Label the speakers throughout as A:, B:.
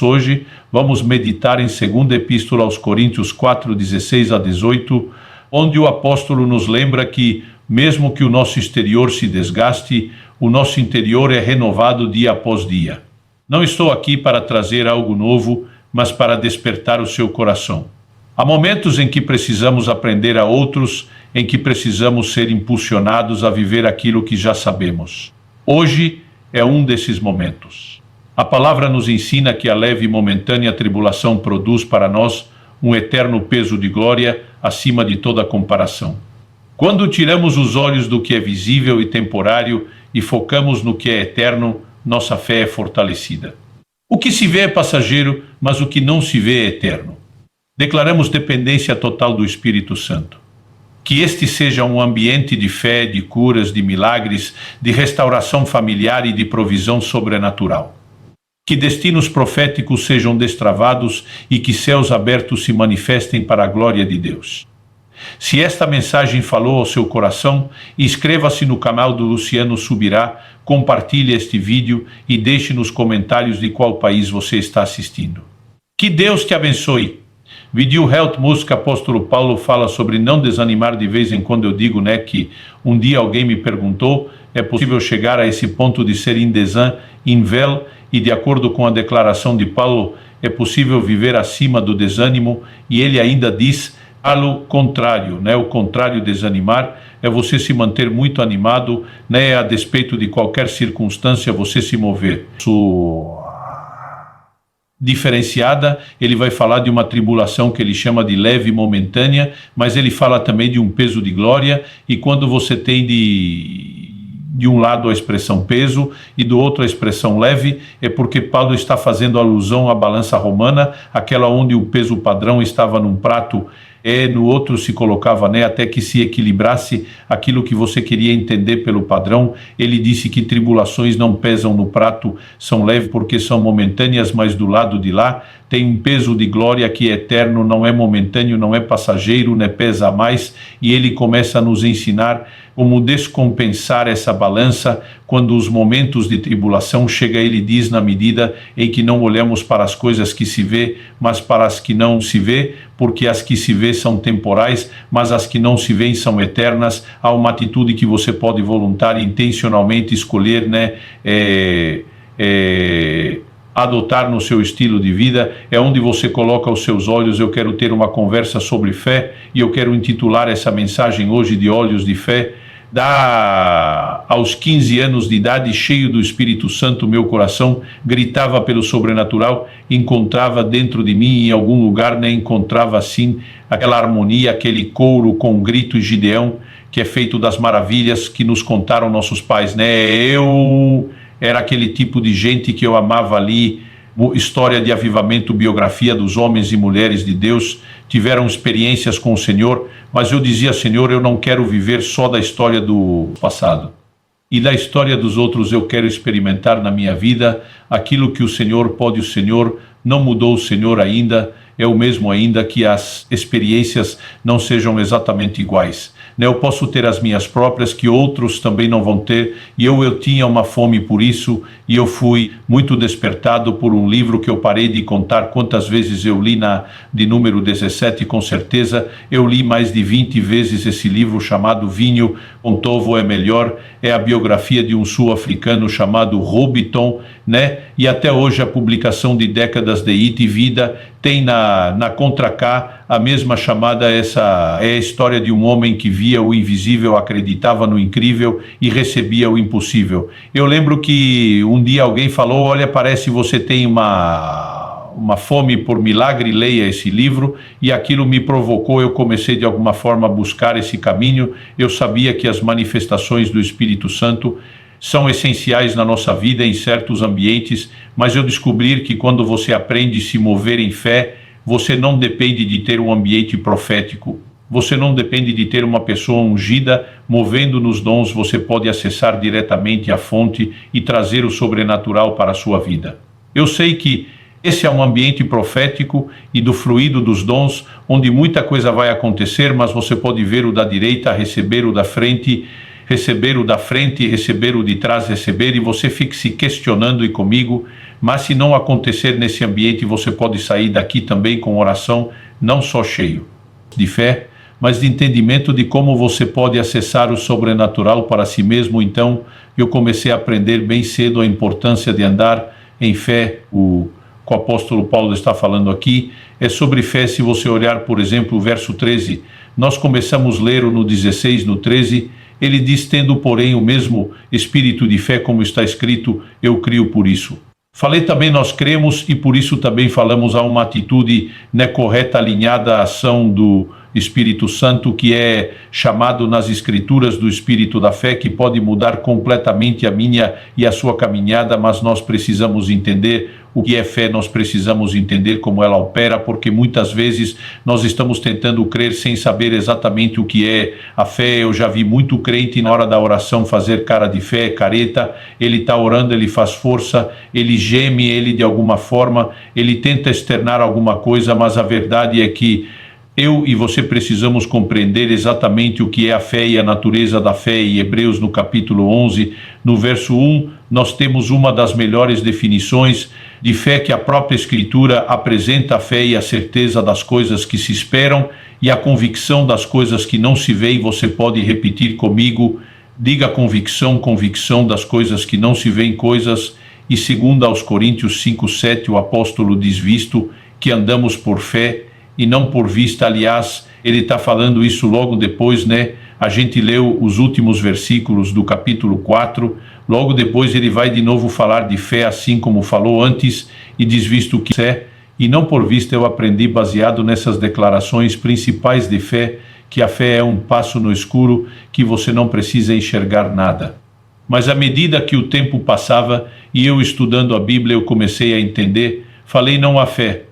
A: Hoje vamos meditar em 2ª Epístola aos Coríntios 4, 16 a 18, onde o apóstolo nos lembra que, mesmo que o nosso exterior se desgaste, o nosso interior é renovado dia após dia. Não estou aqui para trazer algo novo, mas para despertar o seu coração. Há momentos em que precisamos aprender a outros, em que precisamos ser impulsionados a viver aquilo que já sabemos. Hoje é um desses momentos. A palavra nos ensina que a leve e momentânea tribulação produz para nós um eterno peso de glória acima de toda comparação. Quando tiramos os olhos do que é visível e temporário e focamos no que é eterno, nossa fé é fortalecida. O que se vê é passageiro, mas o que não se vê é eterno. Declaramos dependência total do Espírito Santo. Que este seja um ambiente de fé, de curas, de milagres, de restauração familiar e de provisão sobrenatural. Que destinos proféticos sejam destravados e que céus abertos se manifestem para a glória de Deus. Se esta mensagem falou ao seu coração, inscreva-se no canal do Luciano Subirá, compartilhe este vídeo e deixe nos comentários de qual país você está assistindo. Que Deus te abençoe. Vídeo Health Música, apóstolo Paulo fala sobre não desanimar de vez em quando. Eu digo, que um dia alguém me perguntou, é possível chegar a esse ponto de ser invel, e de acordo com a declaração de Paulo, é possível viver acima do desânimo, e ele ainda diz, ao contrário, o contrário de desanimar é você se manter muito animado, a despeito de qualquer circunstância, você se mover. Diferenciada, ele vai falar de uma tribulação que ele chama de leve e momentânea, mas ele fala também de um peso de glória, e quando você tem de um lado a expressão peso e do outro a expressão leve, é porque Paulo está fazendo alusão à balança romana, aquela onde o peso padrão estava num prato no outro se colocava, até que se equilibrasse aquilo que você queria entender pelo padrão. Ele disse que tribulações não pesam no prato, são leves porque são momentâneas, mas do lado de lá tem um peso de glória que é eterno, não é momentâneo, não é passageiro, pesa mais, e ele começa a nos ensinar como descompensar essa balança quando os momentos de tribulação chegam. Ele diz, na medida em que não olhamos para as coisas que se vê, mas para as que não se vê, porque as que se vê são temporais, mas as que não se veem são eternas. Há uma atitude que você pode voluntária, intencionalmente escolher, adotar no seu estilo de vida, é onde você coloca os seus olhos. Eu quero ter uma conversa sobre fé, e eu quero intitular essa mensagem hoje de Olhos de Fé. Aos 15 anos de idade, cheio do Espírito Santo, meu coração gritava pelo sobrenatural, encontrava dentro de mim, em algum lugar, encontrava assim aquela harmonia, aquele coro com grito e Gideão, que é feito das maravilhas que nos contaram nossos pais, Eu era aquele tipo de gente que eu amava ali. História de avivamento, biografia dos homens e mulheres de Deus, tiveram experiências com o Senhor, mas eu dizia, Senhor, eu não quero viver só da história do passado. E da história dos outros eu quero experimentar na minha vida aquilo que o Senhor pode. O Senhor não mudou, o Senhor ainda é o mesmo, ainda que as experiências não sejam exatamente iguais. Eu posso ter as minhas próprias, que outros também não vão ter, e eu tinha uma fome por isso, e eu fui muito despertado por um livro que eu parei de contar quantas vezes eu li, de número 17, com certeza eu li mais de 20 vezes esse livro chamado Vinho com Tovo é Melhor. É a biografia de um sul-africano chamado Robiton, e até hoje a publicação de Décadas de It e Vida tem na contracá a mesma chamada. Essa é a história de um homem que via o invisível, acreditava no incrível e recebia o impossível. Eu lembro que um dia alguém falou, olha, parece você tem uma fome por milagre, leia esse livro, e aquilo me provocou. Eu comecei de alguma forma a buscar esse caminho. Eu sabia que as manifestações do Espírito Santo são essenciais na nossa vida em certos ambientes, mas eu descobri que quando você aprende a se mover em fé, você não depende de ter um ambiente profético, você não depende de ter uma pessoa ungida movendo nos dons. Você pode acessar diretamente a fonte e trazer o sobrenatural para a sua vida. Eu sei que esse é um ambiente profético e do fluido dos dons, onde muita coisa vai acontecer, mas você pode ver o da direita, receber o da frente, receber o da frente, receber o de trás, receber, e você fique se questionando e comigo, mas se não acontecer nesse ambiente, você pode sair daqui também com oração, não só cheio de fé, mas de entendimento de como você pode acessar o sobrenatural para si mesmo. Então, eu comecei a aprender bem cedo a importância de andar em fé. O que o apóstolo Paulo está falando aqui é sobre fé. Se você olhar, por exemplo, o verso 13, nós começamos a ler no 16, no 13, ele diz: tendo, porém, o mesmo espírito de fé, como está escrito, eu crio por isso. Falei também, nós cremos, e por isso também falamos a uma atitude correta, alinhada à ação do Espírito Santo, que é chamado nas Escrituras do Espírito da Fé, que pode mudar completamente a minha e a sua caminhada, mas nós precisamos entender o que é fé, nós precisamos entender como ela opera, porque muitas vezes nós estamos tentando crer sem saber exatamente o que é a fé. Eu já vi muito crente na hora da oração fazer cara de fé, careta, ele está orando, ele faz força, ele geme, ele de alguma forma, ele tenta externar alguma coisa, mas a verdade é que eu e você precisamos compreender exatamente o que é a fé e a natureza da fé. Em Hebreus, no capítulo 11, no verso 1, nós temos uma das melhores definições de fé que a própria Escritura apresenta: a fé e a certeza das coisas que se esperam e a convicção das coisas que não se veem. Você pode repetir comigo, diga convicção, convicção das coisas que não se veem, coisas. E segundo aos Coríntios 5:7, o apóstolo diz: visto que andamos por fé e não por vista. Aliás, ele está falando isso logo depois, a gente leu os últimos versículos do capítulo 4, logo depois ele vai de novo falar de fé, assim como falou antes, e diz: visto que é, e não por vista. Eu aprendi, baseado nessas declarações principais de fé, que a fé é um passo no escuro, que você não precisa enxergar nada. Mas à medida que o tempo passava, e eu estudando a Bíblia, eu comecei a entender. Falei: não, a fé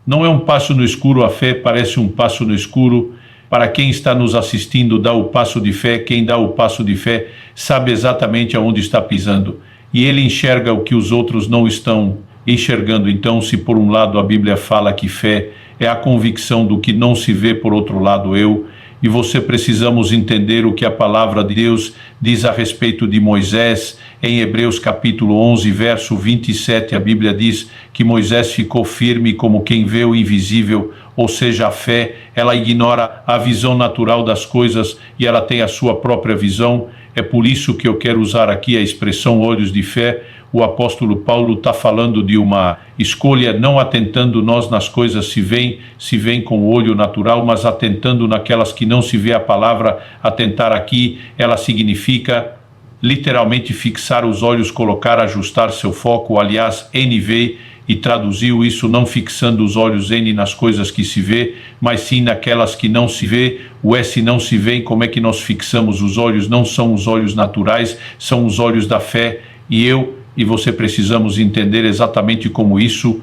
A: não é um passo no escuro, a fé parece um passo no escuro. Para quem está nos assistindo, dá o passo de fé. Quem dá o passo de fé sabe exatamente aonde está pisando, e ele enxerga o que os outros não estão enxergando. Então, se por um lado a Bíblia fala que fé é a convicção do que não se vê, por outro lado eu e você precisamos entender o que a palavra de Deus diz a respeito de Moisés. Em Hebreus capítulo 11, verso 27, a Bíblia diz que Moisés ficou firme como quem vê o invisível, ou seja, a fé, ela ignora a visão natural das coisas e ela tem a sua própria visão. É por isso que eu quero usar aqui a expressão olhos de fé. O apóstolo Paulo está falando de uma escolha, não atentando nós nas coisas se vem com o olho natural, mas atentando naquelas que não se vê. A palavra atentar aqui, ela significa literalmente fixar os olhos, colocar, ajustar seu foco. Aliás, NV e traduziu isso não fixando os olhos nas coisas que se vê, mas sim naquelas que não se vê. O S não se vê. Como é que nós fixamos os olhos? Não são os olhos naturais, são os olhos da fé. E eu e você precisamos entender exatamente como isso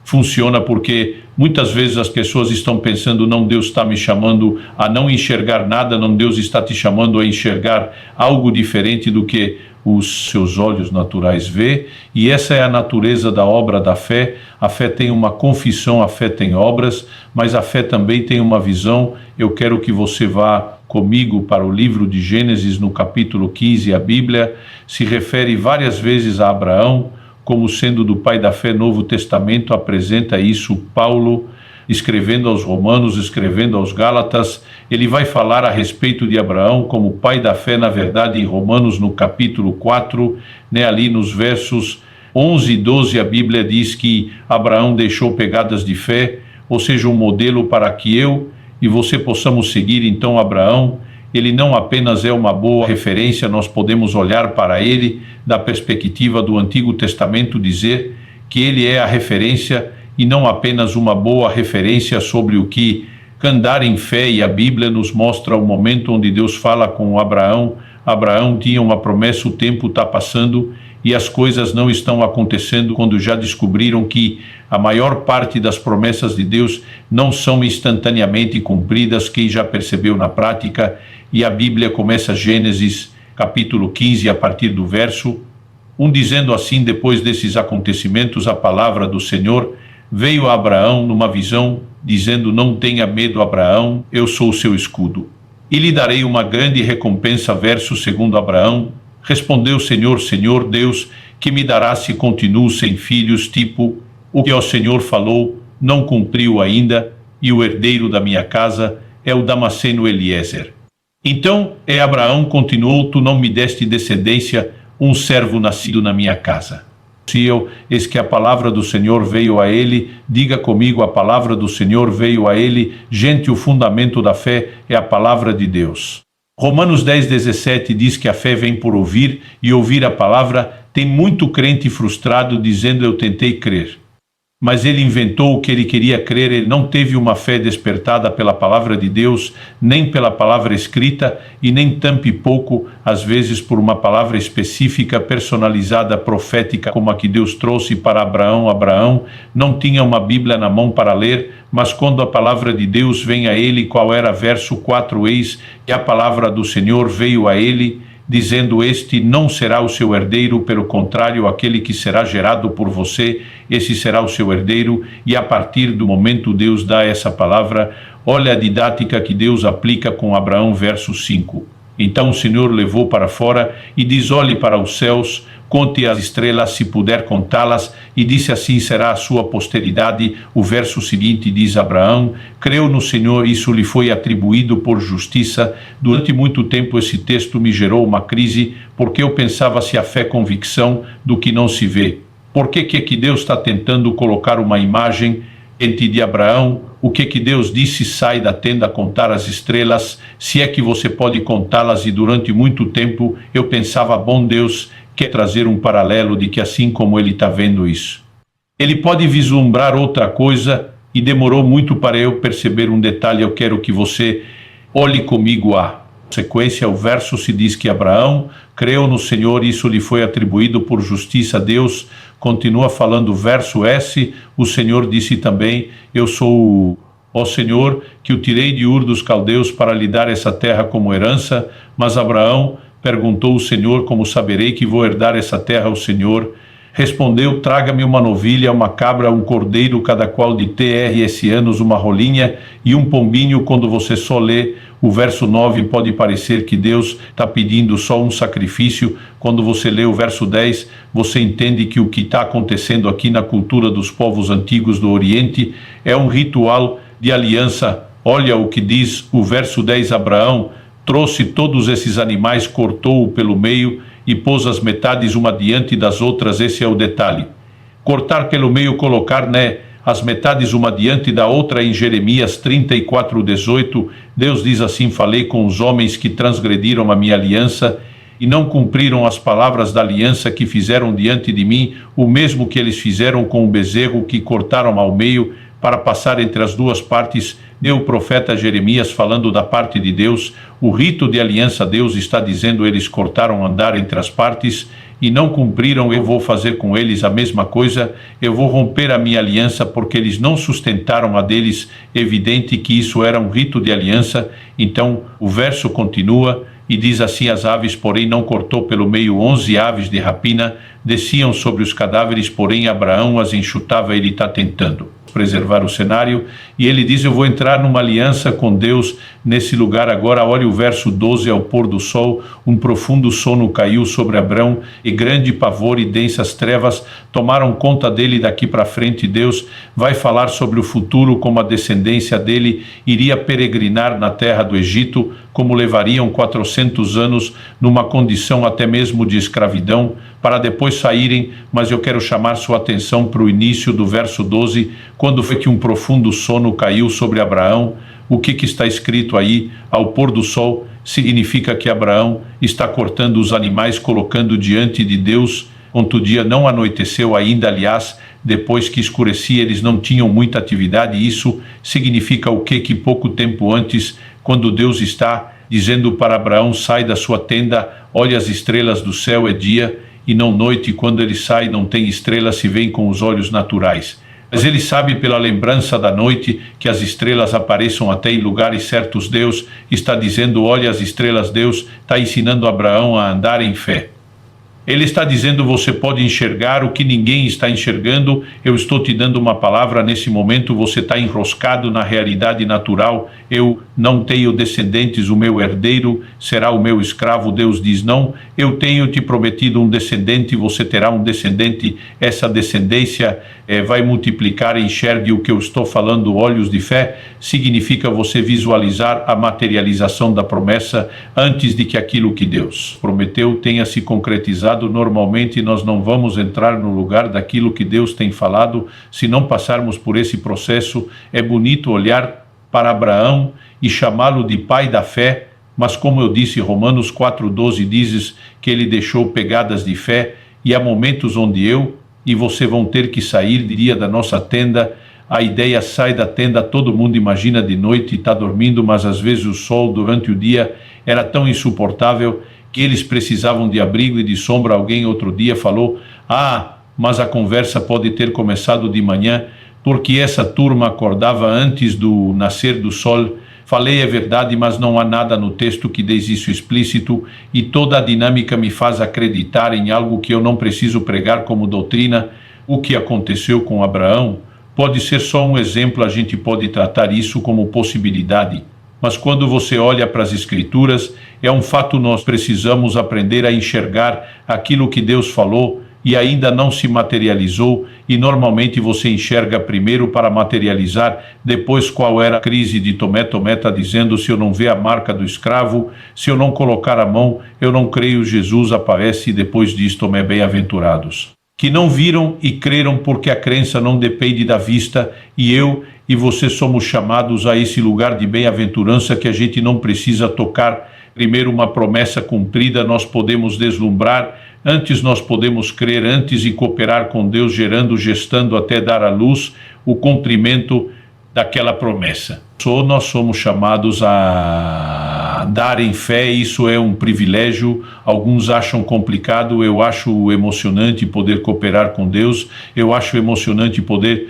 A: funciona, porque muitas vezes as pessoas estão pensando: não, Deus está me chamando a não enxergar nada, não, Deus está te chamando a enxergar algo diferente do que os seus olhos naturais vê. E essa é a natureza da obra da fé. A fé tem uma confissão, a fé tem obras, mas a fé também tem uma visão. Eu quero que você vá comigo para o livro de Gênesis, no capítulo 15. A Bíblia se refere várias vezes a Abraão como sendo do pai da fé. Novo Testamento apresenta isso. Paulo, escrevendo aos Romanos, escrevendo aos Gálatas, ele vai falar a respeito de Abraão como pai da fé. Na verdade, em Romanos, no capítulo 4, ali nos versos 11 e 12, a Bíblia diz que Abraão deixou pegadas de fé, ou seja, um modelo para que eu e você possamos seguir. Então, Abraão, ele não apenas é uma boa referência, nós podemos olhar para ele da perspectiva do Antigo Testamento, dizer que ele é a referência e não apenas uma boa referência sobre o que andar em fé. E a Bíblia nos mostra o momento onde Deus fala com Abraão. Abraão tinha uma promessa, o tempo está passando e as coisas não estão acontecendo, quando já descobriram que a maior parte das promessas de Deus não são instantaneamente cumpridas. Quem já percebeu na prática? E a Bíblia começa Gênesis capítulo 15, a partir do verso 1, dizendo assim: depois desses acontecimentos, a palavra do Senhor veio a Abraão numa visão, dizendo: não tenha medo, Abraão, eu sou o seu escudo. e lhe darei uma grande recompensa. Verso 2. Abraão respondeu: Senhor, Senhor Deus, que me dará se continuo sem filhos? Tipo, o que o Senhor falou não cumpriu ainda, e o herdeiro da minha casa é o Damasceno Eliezer. Então Abraão continuou: Tu não me deste descendência, um servo nascido na minha casa. Eis que a palavra do Senhor veio a ele. Diga comigo: a palavra do Senhor veio a ele. Gente, o fundamento da fé é a palavra de Deus. Romanos 10:17 diz que a fé vem por ouvir, e ouvir a palavra. Tem muito crente frustrado dizendo: eu tentei crer, mas ele inventou o que ele queria crer. Ele não teve uma fé despertada pela palavra de Deus, nem pela palavra escrita, e nem tampouco, às vezes, por uma palavra específica, personalizada, profética, como a que Deus trouxe para Abraão. Abraão não tinha uma Bíblia na mão para ler, mas quando a palavra de Deus vem a ele, qual era? Verso 4, eis que a palavra do Senhor veio a ele, dizendo: este não será o seu herdeiro, pelo contrário, aquele que será gerado por você, esse será o seu herdeiro. E a partir do momento Deus dá essa palavra. Olha a didática que Deus aplica com Abraão, verso 5. Então o Senhor levou para fora e diz: olhe para os céus, conte as estrelas, se puder contá-las, e disse: assim será a sua posteridade. O verso seguinte diz: Abraão creu no Senhor, isso lhe foi atribuído por justiça. Durante muito tempo esse texto me gerou uma crise, porque eu pensava: se a fé é convicção do que não se vê, por que Deus está tentando colocar uma imagem diante de Abraão? O que Deus disse? Sai da tenda a contar as estrelas, se é que você pode contá-las. E durante muito tempo eu pensava: bom, Deus quer trazer um paralelo de que assim como ele está vendo isso, ele pode vislumbrar outra coisa, e demorou muito para eu perceber um detalhe. Eu quero que você olhe comigo a sequência. O verso se diz que Abraão creu no Senhor, isso lhe foi atribuído por justiça. Deus continua falando, verso S, o Senhor disse também: eu sou o Senhor que o tirei de Ur dos Caldeus para lhe dar essa terra como herança. Mas Abraão perguntou o Senhor: como saberei que vou herdar essa terra? O Senhor respondeu: traga-me uma novilha, uma cabra, um cordeiro, cada qual de TRS anos, uma rolinha e um pombinho. Quando você só lê o verso 9, pode parecer que Deus está pedindo só um sacrifício. Quando você lê o verso 10, você entende que o que está acontecendo aqui na cultura dos povos antigos do Oriente é um ritual de aliança. Olha o que diz o verso 10: Abraão trouxe todos esses animais, cortou-o pelo meio e pôs as metades uma diante das outras. Esse é o detalhe. Cortar pelo meio, colocar, as metades uma diante da outra. Em Jeremias 34:18, Deus diz assim: falei com os homens que transgrediram a minha aliança e não cumpriram as palavras da aliança que fizeram diante de mim, o mesmo que eles fizeram com o bezerro que cortaram ao meio para passar entre as duas partes. Deu o profeta Jeremias falando da parte de Deus. O rito de aliança, Deus está dizendo: eles cortaram andar entre as partes e não cumpriram. Eu vou fazer com eles a mesma coisa. Eu vou romper a minha aliança porque eles não sustentaram a deles. Evidente que isso era um rito de aliança. Então o verso continua e diz assim: as aves, porém, não cortou pelo meio. 11 aves de rapina desciam sobre os cadáveres, porém Abraão as enxutava. Ele está tentando preservar o cenário, e ele diz: eu vou entrar numa aliança com Deus nesse lugar agora. Olha o verso 12: ao pôr do sol, um profundo sono caiu sobre Abrão, e grande pavor e densas trevas tomaram conta dele. Daqui para frente Deus vai falar sobre o futuro, como a descendência dele iria peregrinar na terra do Egito, como levariam 400 anos numa condição até mesmo de escravidão, para depois saírem. Mas eu quero chamar sua atenção para o início do verso 12, quando foi que um profundo sono caiu sobre Abraão. O que está escrito aí? Ao pôr do sol, significa que Abraão está cortando os animais, colocando diante de Deus, enquanto o dia não anoiteceu ainda. Aliás, depois que escurecia, eles não tinham muita atividade. Isso significa o quê? Que pouco tempo antes, quando Deus está dizendo para Abraão: sai da sua tenda, olha as estrelas do céu, é dia e não noite. Quando ele sai, não tem estrelas, se veem com os olhos naturais. Mas ele sabe pela lembrança da noite que as estrelas apareçam até em lugares certos. Deus está dizendo: olha as estrelas. Deus está ensinando Abraão a andar em fé. Ele está dizendo: você pode enxergar o que ninguém está enxergando. Eu estou te dando uma palavra nesse momento. Você está enroscado na realidade natural. Eu não tenho descendentes, o meu herdeiro será o meu escravo. Deus diz: não, eu tenho te prometido um descendente, você terá um descendente. Essa descendência vai multiplicar. Enxergue o que eu estou falando. Olhos de fé significa você visualizar a materialização da promessa antes de que aquilo que Deus prometeu tenha se concretizado. Normalmente nós não vamos entrar no lugar daquilo que Deus tem falado se não passarmos por esse processo. É bonito olhar para Abraão e chamá-lo de pai da fé, mas como eu disse, Romanos 4,12 diz que ele deixou pegadas de fé, e há momentos onde eu e você vão ter que sair, diria, da nossa tenda. A ideia sai da tenda, todo mundo imagina de noite e está dormindo, mas às vezes o sol durante o dia era tão insuportável que eles precisavam de abrigo e de sombra. Alguém outro dia falou: mas a conversa pode ter começado de manhã, porque essa turma acordava antes do nascer do sol. Falei, é verdade, mas não há nada no texto que diz isso explícito, e toda a dinâmica me faz acreditar em algo que eu não preciso pregar como doutrina. O que aconteceu com Abraão pode ser só um exemplo, a gente pode tratar isso como possibilidade. Mas quando você olha para as Escrituras, é um fato, nós precisamos aprender a enxergar aquilo que Deus falou e ainda não se materializou, e normalmente você enxerga primeiro para materializar. Depois, qual era a crise de Tomé? Tomé está dizendo: se eu não ver a marca do escravo, se eu não colocar a mão, eu não creio. Jesus aparece e depois diz: Tomé, bem-aventurados que não viram e creram, porque a crença não depende da vista, e eu e você somos chamados a esse lugar de bem-aventurança que a gente não precisa tocar. Primeiro, uma promessa cumprida, nós podemos deslumbrar, antes nós podemos crer, antes e cooperar com Deus, gerando, gestando até dar à luz o cumprimento daquela promessa. Nós somos chamados a dar em fé, isso é um privilégio. Alguns acham complicado, eu acho emocionante poder cooperar com Deus, eu acho emocionante poder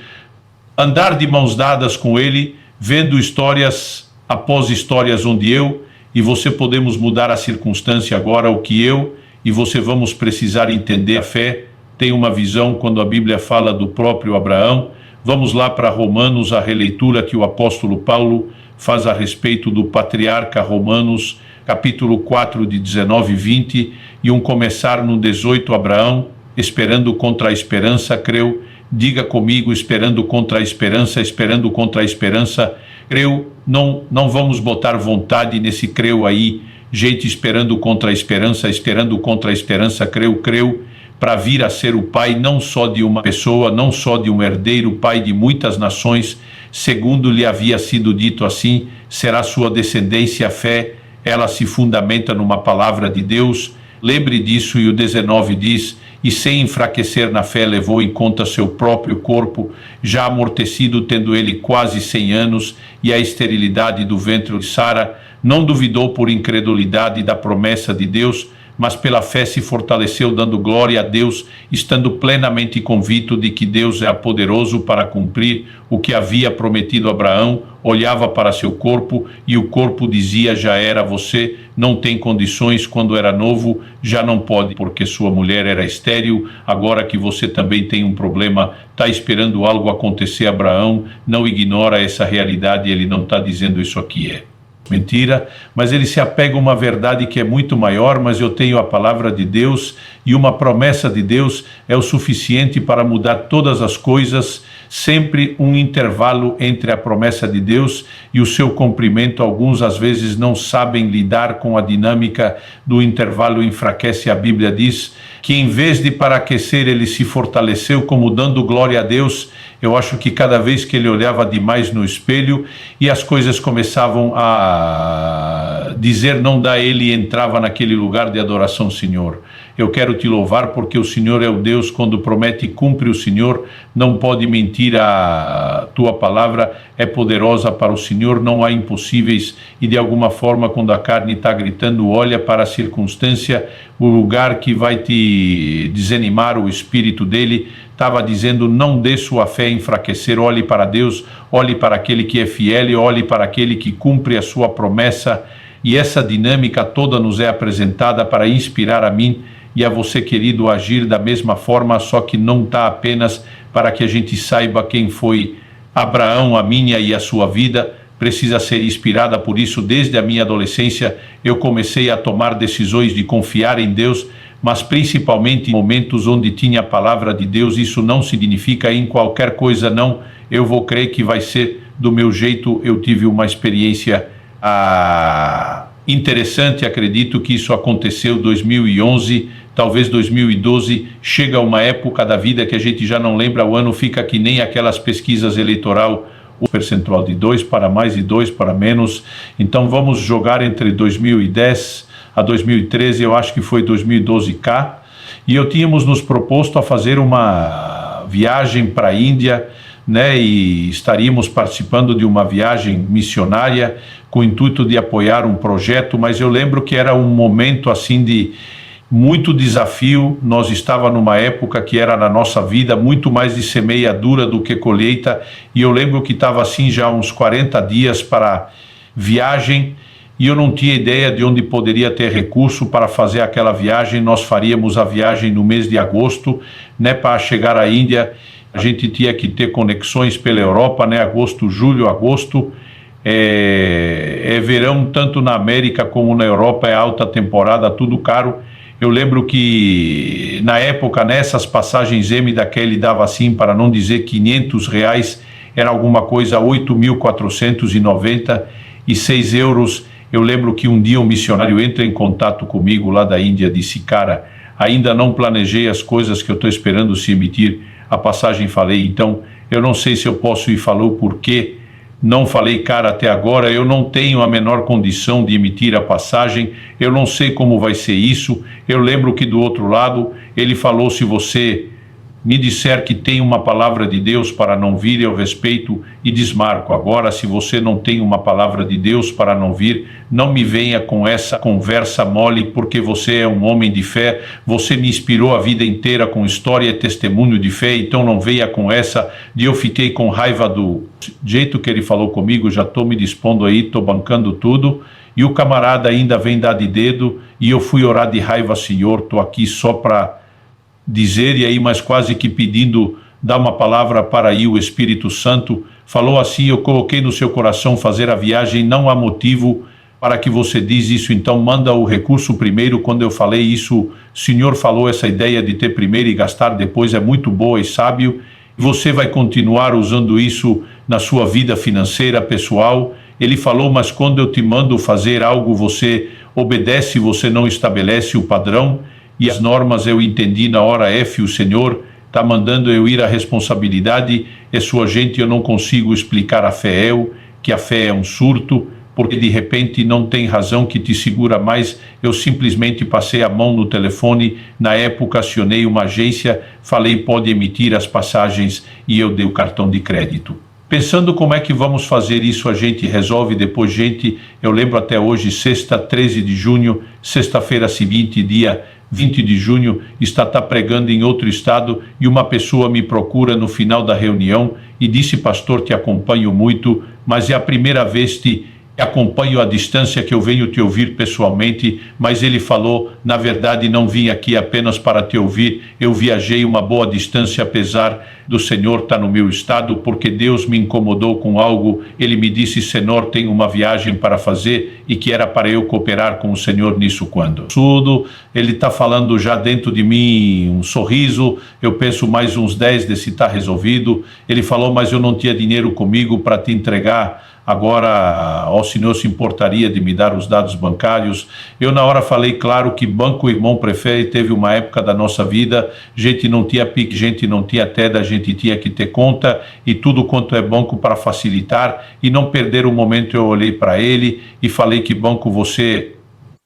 A: andar de mãos dadas com Ele, vendo histórias após histórias onde eu e você podemos mudar a circunstância agora, o que eu e você vamos precisar entender. A fé tem uma visão quando a Bíblia fala do próprio Abraão. Vamos lá para Romanos, a releitura que o apóstolo Paulo faz a respeito do patriarca. Romanos, capítulo 4, de 19 e 20, e começar no 18, Abraão, esperando contra a esperança, creu. Diga comigo: esperando contra a esperança, esperando contra a esperança, creu. Não vamos botar vontade nesse creu aí, gente, esperando contra a esperança, esperando contra a esperança, creu, para vir a ser o pai não só de uma pessoa, não só de um herdeiro, pai de muitas nações, segundo lhe havia sido dito assim, será sua descendência. A fé, ela se fundamenta numa palavra de Deus, lembre disso. E o 19 diz: e sem enfraquecer na fé levou em conta seu próprio corpo, já amortecido, tendo ele quase 100 anos, e a esterilidade do ventre de Sara, não duvidou por incredulidade da promessa de Deus, mas pela fé se fortaleceu, dando glória a Deus, estando plenamente convicto de que Deus é poderoso para cumprir o que havia prometido a Abraão. Olhava para seu corpo e o corpo dizia: já era, você não tem condições. Quando era novo, já não pode, porque sua mulher era estéril. Agora que você também tem um problema, está esperando algo acontecer. Abraão não ignora essa realidade, ele não está dizendo isso aqui é mentira, mas ele se apega a uma verdade que é muito maior. Mas eu tenho a palavra de Deus, e uma promessa de Deus é o suficiente para mudar todas as coisas. Sempre um intervalo entre a promessa de Deus e o seu cumprimento. Alguns às vezes não sabem lidar com a dinâmica do intervalo, enfraquece. A Bíblia diz que em vez de para aquecer, ele se fortaleceu como dando glória a Deus. Eu acho que cada vez que ele olhava demais no espelho e as coisas começavam a dizer não dá, ele entrava naquele lugar de adoração. Senhor, eu quero te louvar porque o Senhor é o Deus, quando promete, cumpre. O Senhor não pode mentir, a tua palavra é poderosa para o Senhor, não há impossíveis. E de alguma forma, quando a carne está gritando, olha para a circunstância, o lugar que vai te desanimar, o espírito dele estava dizendo: não dê sua fé enfraquecer, olhe para Deus, olhe para aquele que é fiel e olhe para aquele que cumpre a sua promessa. E essa dinâmica toda nos é apresentada para inspirar a mim e a você, querido, agir da mesma forma, só que não está apenas para que a gente saiba quem foi Abraão, a minha e a sua vida, precisa ser inspirada por isso. Desde a minha adolescência eu comecei a tomar decisões de confiar em Deus, mas principalmente em momentos onde tinha a palavra de Deus. Isso não significa em qualquer coisa, não. Eu vou crer que vai ser do meu jeito. Eu tive uma experiência interessante, acredito que isso aconteceu em 2011, talvez 2012, chega uma época da vida que a gente já não lembra o ano, fica que nem aquelas pesquisas eleitoral, o percentual de 2 para mais e 2 para menos. Então vamos jogar entre 2010 a 2013, eu acho que foi 2012 cá, e eu tínhamos nos proposto a fazer uma viagem para a Índia, né, e estaríamos participando de uma viagem missionária com o intuito de apoiar um projeto, mas eu lembro que era um momento assim de muito desafio. Nós estávamos numa época que era na nossa vida muito mais de semeadura do que colheita, e eu lembro que estava assim já uns 40 dias para viagem, e eu não tinha ideia de onde poderia ter recurso para fazer aquela viagem. Nós faríamos a viagem no mês de agosto, né, para chegar à Índia. A gente tinha que ter conexões pela Europa, né, agosto, julho, agosto, é verão tanto na América como na Europa, é alta temporada, tudo caro. Eu lembro que na época, nessas passagens M daquele dava assim, para não dizer R$500, era alguma coisa 8.496 euros. Eu lembro que um dia um missionário entra em contato comigo lá da Índia, disse: cara, ainda não planejei as coisas que eu estou esperando se emitir a passagem. Falei: então eu não sei se eu posso ir. Falou: por quê? Não falei: cara, até agora eu não tenho a menor condição de emitir a passagem, eu não sei como vai ser isso. Eu lembro que do outro lado ele falou: se você me disser que tem uma palavra de Deus para não vir, eu respeito e desmarco. Agora, se você não tem uma palavra de Deus para não vir, não me venha com essa conversa mole, porque você é um homem de fé, você me inspirou a vida inteira com história e testemunho de fé, então não venha com essa de eu fiquei com raiva do jeito que ele falou comigo. Já estou me dispondo aí, estou bancando tudo, e o camarada ainda vem dar de dedo, e eu fui orar de raiva: Senhor, estou aqui só para dizer, e aí mas quase que pedindo, dar uma palavra para ir. O Espírito Santo falou assim: eu coloquei no seu coração fazer a viagem, não há motivo para que você diz isso, então manda o recurso primeiro. Quando eu falei isso, o Senhor falou: essa ideia de ter primeiro e gastar depois é muito boa e sábio, você vai continuar usando isso na sua vida financeira pessoal. Ele falou: mas quando eu te mando fazer algo, você obedece, você não estabelece o padrão e as normas. Eu entendi na hora F, o Senhor está mandando eu ir, a responsabilidade é sua. Gente, eu não consigo explicar a fé, que a fé é um surto, porque de repente não tem razão que te segura mais. Eu simplesmente passei a mão no telefone, na época acionei uma agência, falei: pode emitir as passagens, e eu dei o cartão de crédito. Pensando como é que vamos fazer isso, a gente resolve depois. Gente, eu lembro até hoje, sexta, 13 de junho, sexta-feira seguinte, dia 20 de junho, está pregando em outro estado, e uma pessoa me procura no final da reunião e disse: pastor, te acompanho muito, mas é a primeira vez que acompanho à distância que eu venho te ouvir pessoalmente. Mas ele falou: na verdade não vim aqui apenas para te ouvir, eu viajei uma boa distância, apesar do Senhor estar no meu estado, porque Deus me incomodou com algo. Ele me disse: Senhor, tem uma viagem para fazer, e que era para eu cooperar com o Senhor nisso. Quando tudo, ele está falando já dentro de mim um sorriso, eu penso: mais uns 10 desse está resolvido. Ele falou: mas eu não tinha dinheiro comigo para te entregar agora, o Senhor se importaria de me dar os dados bancários? Eu na hora falei: claro, que banco o irmão prefere. Teve uma época da nossa vida, gente não tinha PIC, gente não tinha TED, a gente tinha que ter conta, e tudo quanto é banco para facilitar e não perder o momento. Eu olhei para ele e falei: que banco você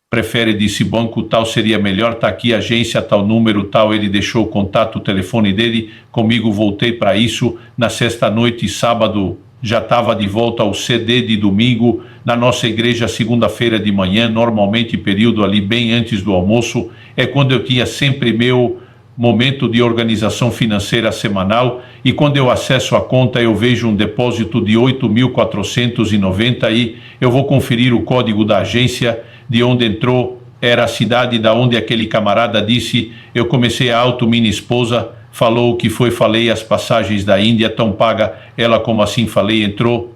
A: prefere? Disse: banco tal seria melhor, tá aqui, agência tal, número tal. Ele deixou o contato, o telefone dele comigo, voltei para isso. Na sexta-noite, sábado, já estava de volta ao CD de domingo, na nossa igreja, segunda-feira de manhã, normalmente período ali bem antes do almoço, é quando eu tinha sempre meu momento de organização financeira semanal, e quando eu acesso a conta eu vejo um depósito de 8.490, e eu vou conferir o código da agência de onde entrou era a cidade da onde aquele camarada disse, eu comecei a auto minha esposa, falou o que foi, falei as passagens da Índia, tão paga, ela como assim falei, entrou,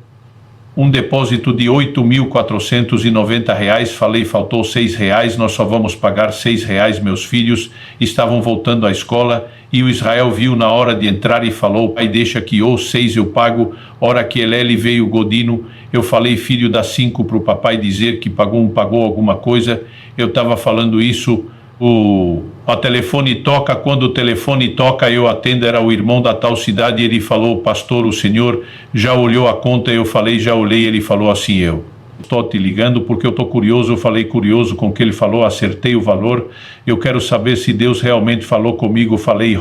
A: um depósito de R$8.490, falei, faltou R$6, nós só vamos pagar R$6, meus filhos estavam voltando à escola, e o Israel viu na hora de entrar e falou, pai, deixa que ou 6 eu pago, hora que ele veio o Godino, eu falei, filho, dá 5 para o papai dizer que pagou alguma coisa, eu estava falando isso, o telefone toca, quando o telefone toca eu atendo, era o irmão da tal cidade, ele falou, pastor, o senhor já olhou a conta? Eu falei, já olhei, ele falou assim, eu estou te ligando porque eu estou curioso, eu falei curioso com o que ele falou, acertei o valor, eu quero saber se Deus realmente falou comigo, falei,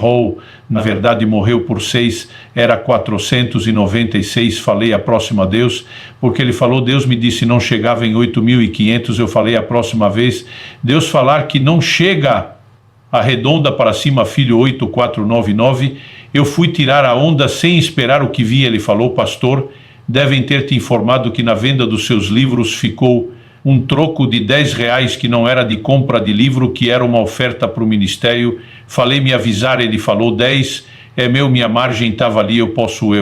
A: na verdade morreu por 6, era 496, falei, a próxima Deus, porque ele falou, Deus me disse não chegava em 8.500, eu falei a próxima vez, Deus falar que não chega arredonda para cima, filho, 8499, eu fui tirar a onda sem esperar o que vinha, ele falou, pastor, devem ter te informado que na venda dos seus livros ficou um troco de R$10 que não era de compra de livro, que era uma oferta para o ministério, falei me avisar, ele falou 10, é meu, minha margem estava ali, eu posso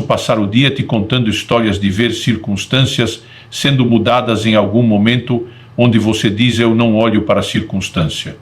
A: passar o dia te contando histórias de ver circunstâncias sendo mudadas em algum momento, onde você diz eu não olho para a circunstância,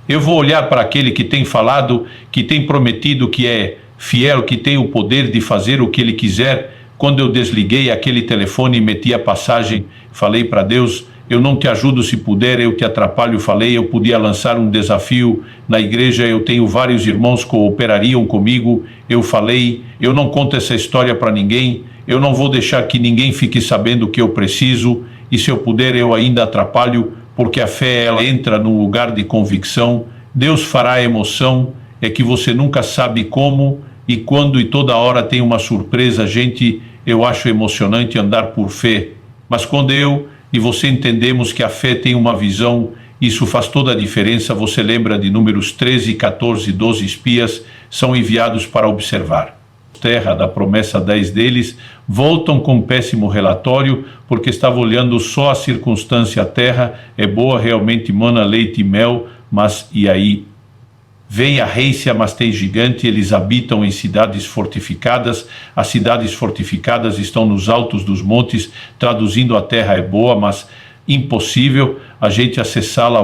A: eu vou olhar para aquele que tem falado, que tem prometido, que é fiel, que tem o poder de fazer o que ele quiser. Quando eu desliguei aquele telefone e meti a passagem, falei para Deus, eu não te ajudo se puder, eu te atrapalho, falei, eu podia lançar um desafio na igreja, eu tenho vários irmãos que cooperariam comigo, eu falei, eu não conto essa história para ninguém, eu não vou deixar que ninguém fique sabendo o que eu preciso, e se eu puder eu ainda atrapalho, porque a fé ela entra num lugar de convicção, Deus fará a emoção, é que você nunca sabe como, e quando e toda hora tem uma surpresa, gente, eu acho emocionante andar por fé, mas quando eu e você entendemos que a fé tem uma visão, isso faz toda a diferença, você lembra de Números 13, 14, 12 espias, são enviados para observar. Terra da promessa 10 deles, voltam com péssimo relatório, porque estavam olhando só a circunstância, a terra é boa, realmente mana leite e mel, mas e aí? Vem a Récia, mas tem gigante, eles habitam em cidades fortificadas, as cidades fortificadas estão nos altos dos montes, traduzindo a terra é boa, mas impossível a gente acessá-la,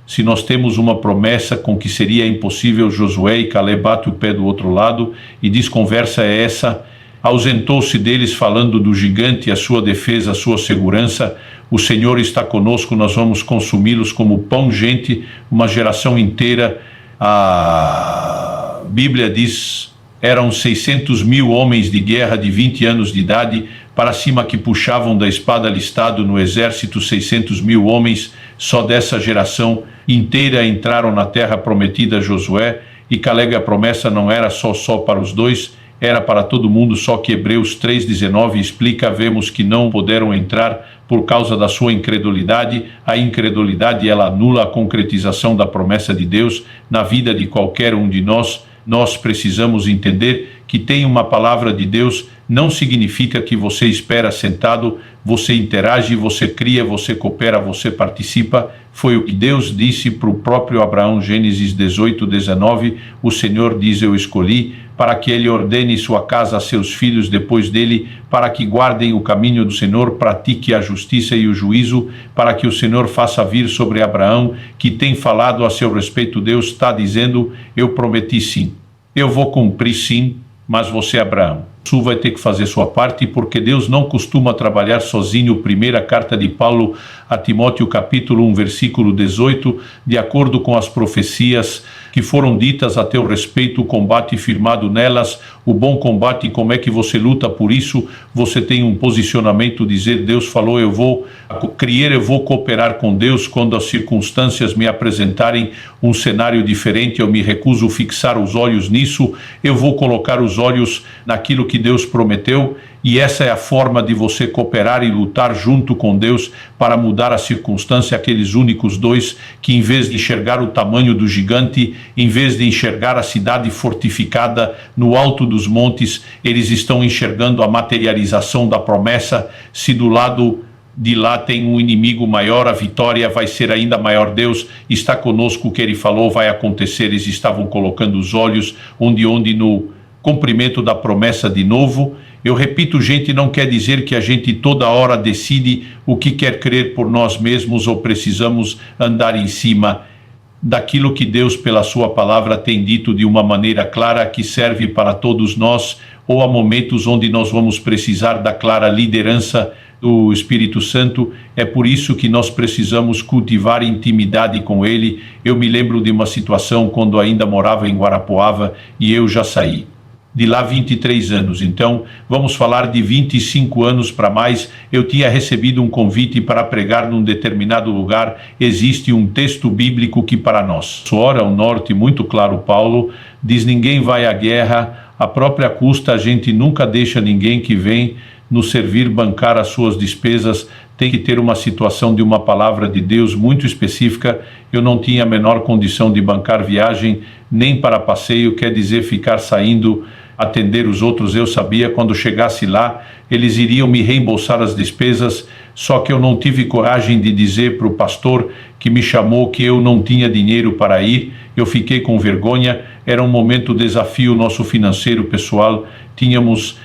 A: se nós temos uma promessa com que seria impossível, Josué e Caleb bate o pé do outro lado e diz, conversa é essa, ausentou-se deles falando do gigante, a sua defesa, a sua segurança, o Senhor está conosco, nós vamos consumi-los como pão, gente, uma geração inteira. A Bíblia diz, eram 600.000 homens de guerra de 20 anos de idade, para cima que puxavam da espada alistado no exército, 600.000 homens, só dessa geração inteira entraram na terra prometida a Josué, e Caleb a promessa não era só para os dois, era para todo mundo, só que Hebreus 3,19 explica, vemos que não puderam entrar por causa da sua incredulidade, a incredulidade ela anula a concretização da promessa de Deus na vida de qualquer um de nós, nós precisamos entender que tem uma palavra de Deus, não significa que você espera sentado, você interage, você cria, você coopera, você participa, foi o que Deus disse para o próprio Abraão, Gênesis 18:19, o Senhor diz, eu escolhi, para que ele ordene sua casa a seus filhos depois dele, para que guardem o caminho do Senhor, pratique a justiça e o juízo, para que o Senhor faça vir sobre Abraão, que tem falado a seu respeito, Deus está dizendo, eu prometi sim, eu vou cumprir sim, mas você, Abraão, você vai ter que fazer sua parte, porque Deus não costuma trabalhar sozinho. Primeira carta de Paulo a Timóteo, capítulo 1, versículo 18, de acordo com as profecias que foram ditas a teu respeito, o combate firmado nelas, o bom combate, como é que você luta por isso? Você tem um posicionamento, dizer, Deus falou, eu vou criar, eu vou cooperar com Deus, quando as circunstâncias me apresentarem um cenário diferente, eu me recuso a fixar os olhos nisso, eu vou colocar os olhos naquilo que Deus prometeu, e essa é a forma de você cooperar e lutar junto com Deus para mudar a circunstância, aqueles únicos dois que, em vez de enxergar o tamanho do gigante, em vez de enxergar a cidade fortificada no alto dos montes, eles estão enxergando a materialização da promessa. Se do lado de lá tem um inimigo maior, a vitória vai ser ainda maior. Deus está conosco, o que Ele falou vai acontecer. Eles estavam colocando os olhos onde no cumprimento da promessa de novo. Eu repito, gente, não quer dizer que a gente toda hora decide o que quer crer por nós mesmos ou precisamos andar em cima daquilo que Deus, pela sua palavra, tem dito de uma maneira clara, que serve para todos nós, ou há momentos onde nós vamos precisar da clara liderança do Espírito Santo. É por isso que nós precisamos cultivar intimidade com Ele. Eu me lembro de uma situação quando ainda morava em Guarapuava e eu já saí de lá 23 anos, então vamos falar de 25 anos para mais. Eu tinha recebido um convite para pregar num determinado lugar. Existe um texto bíblico que para nós ora o norte muito claro. Paulo diz: ninguém vai à guerra à própria custa, a gente nunca deixa ninguém que vem nos servir bancar as suas despesas. Tem que ter uma situação de uma palavra de Deus muito específica. Eu não tinha a menor condição de bancar viagem nem para passeio, quer dizer ficar saindo atender os outros. Eu sabia, quando chegasse lá, eles iriam me reembolsar as despesas, só que eu não tive coragem de dizer para o pastor que me chamou que eu não tinha dinheiro para ir. Eu fiquei com vergonha. Era um momento desafio nosso financeiro pessoal. Tínhamos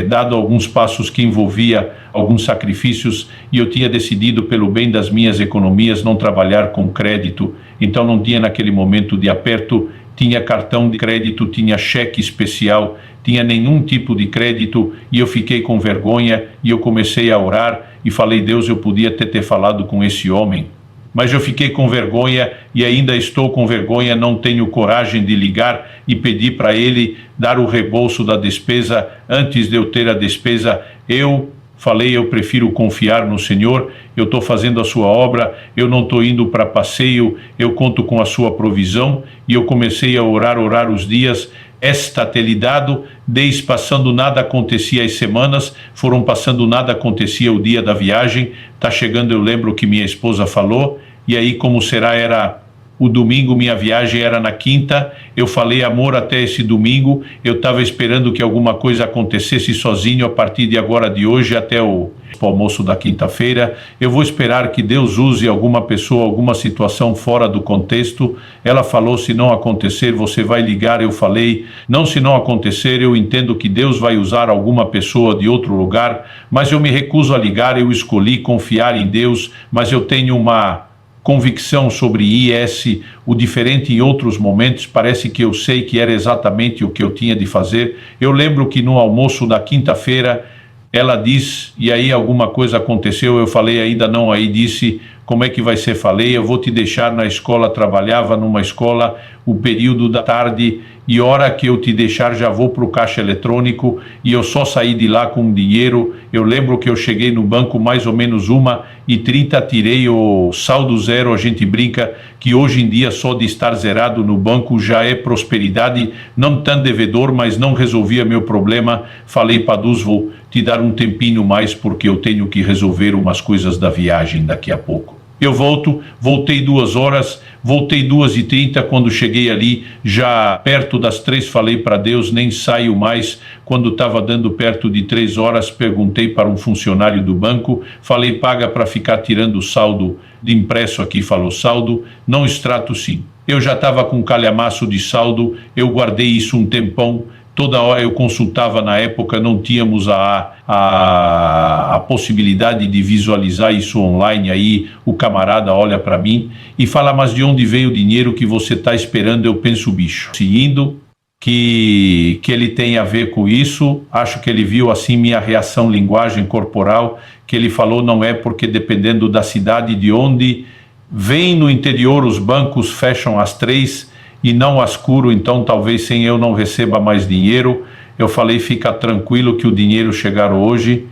A: dado alguns passos que envolvia alguns sacrifícios e eu tinha decidido, pelo bem das minhas economias, não trabalhar com crédito. Então não tinha naquele momento de aperto, tinha cartão de crédito, tinha cheque especial, tinha nenhum tipo de crédito, e eu fiquei com vergonha e eu comecei a orar e falei: Deus, eu podia ter falado com esse homem, mas eu fiquei com vergonha e ainda estou com vergonha. Não tenho coragem de ligar e pedir para ele dar o reembolso da despesa antes de eu ter a despesa. Eu falei: eu prefiro confiar no Senhor, eu estou fazendo a sua obra, eu não estou indo para passeio, eu conto com a sua provisão. E eu comecei a orar os dias. Esta ter lhe dado, desde passando nada acontecia, as semanas foram passando, nada acontecia. O dia da viagem está chegando, eu lembro que minha esposa falou, e aí como será, era o domingo, minha viagem era na quinta. Eu falei: amor, até esse domingo eu estava esperando que alguma coisa acontecesse sozinho. A partir de agora, de hoje até o almoço da quinta-feira, eu vou esperar que Deus use alguma pessoa, alguma situação fora do contexto. Ela falou: se não acontecer, você vai ligar. Eu falei: não, se não acontecer, eu entendo que Deus vai usar alguma pessoa de outro lugar, mas eu me recuso a ligar. Eu escolhi confiar em Deus, mas eu tenho uma convicção sobre IS, o diferente em outros momentos. Parece que eu sei que era exatamente o que eu tinha de fazer. Eu lembro que no almoço da quinta-feira ela disse, e aí alguma coisa aconteceu, eu falei: ainda não. Aí disse: como é que vai ser? Falei: eu vou te deixar na escola. Trabalhava numa escola o período da tarde, e hora que eu te deixar já vou para o caixa eletrônico. E eu só saí de lá com dinheiro. Eu lembro que eu cheguei no banco mais ou menos 1h30, tirei o saldo zero. A gente brinca que hoje em dia só de estar zerado no banco já é prosperidade. Não tão devedor, mas não resolvia meu problema. Falei para Deus: vou te dar um tempinho mais porque eu tenho que resolver umas coisas da viagem daqui a pouco. Eu voltei 2 horas, voltei 2h30, quando cheguei ali, já perto das 3, falei para Deus: nem saio mais. Quando estava dando perto de 3 horas, perguntei para um funcionário do banco, falei: paga para ficar tirando o saldo de impresso aqui? Falou: saldo, não, extrato sim. Eu já estava com calhamaço de saldo, eu guardei isso um tempão. Toda hora eu consultava. Na época não tínhamos a possibilidade de visualizar isso online. Aí o camarada olha para mim e fala: mas de onde veio o dinheiro que você está esperando? Eu penso: bicho, seguindo que ele tem a ver com isso. Acho que ele viu assim minha reação, linguagem corporal, que ele falou: não é, porque dependendo da cidade de onde vem, no interior os bancos fecham às 3 e não às escuro, então talvez sem eu não receba mais dinheiro. Eu falei: fica tranquilo que o dinheiro chegar hoje.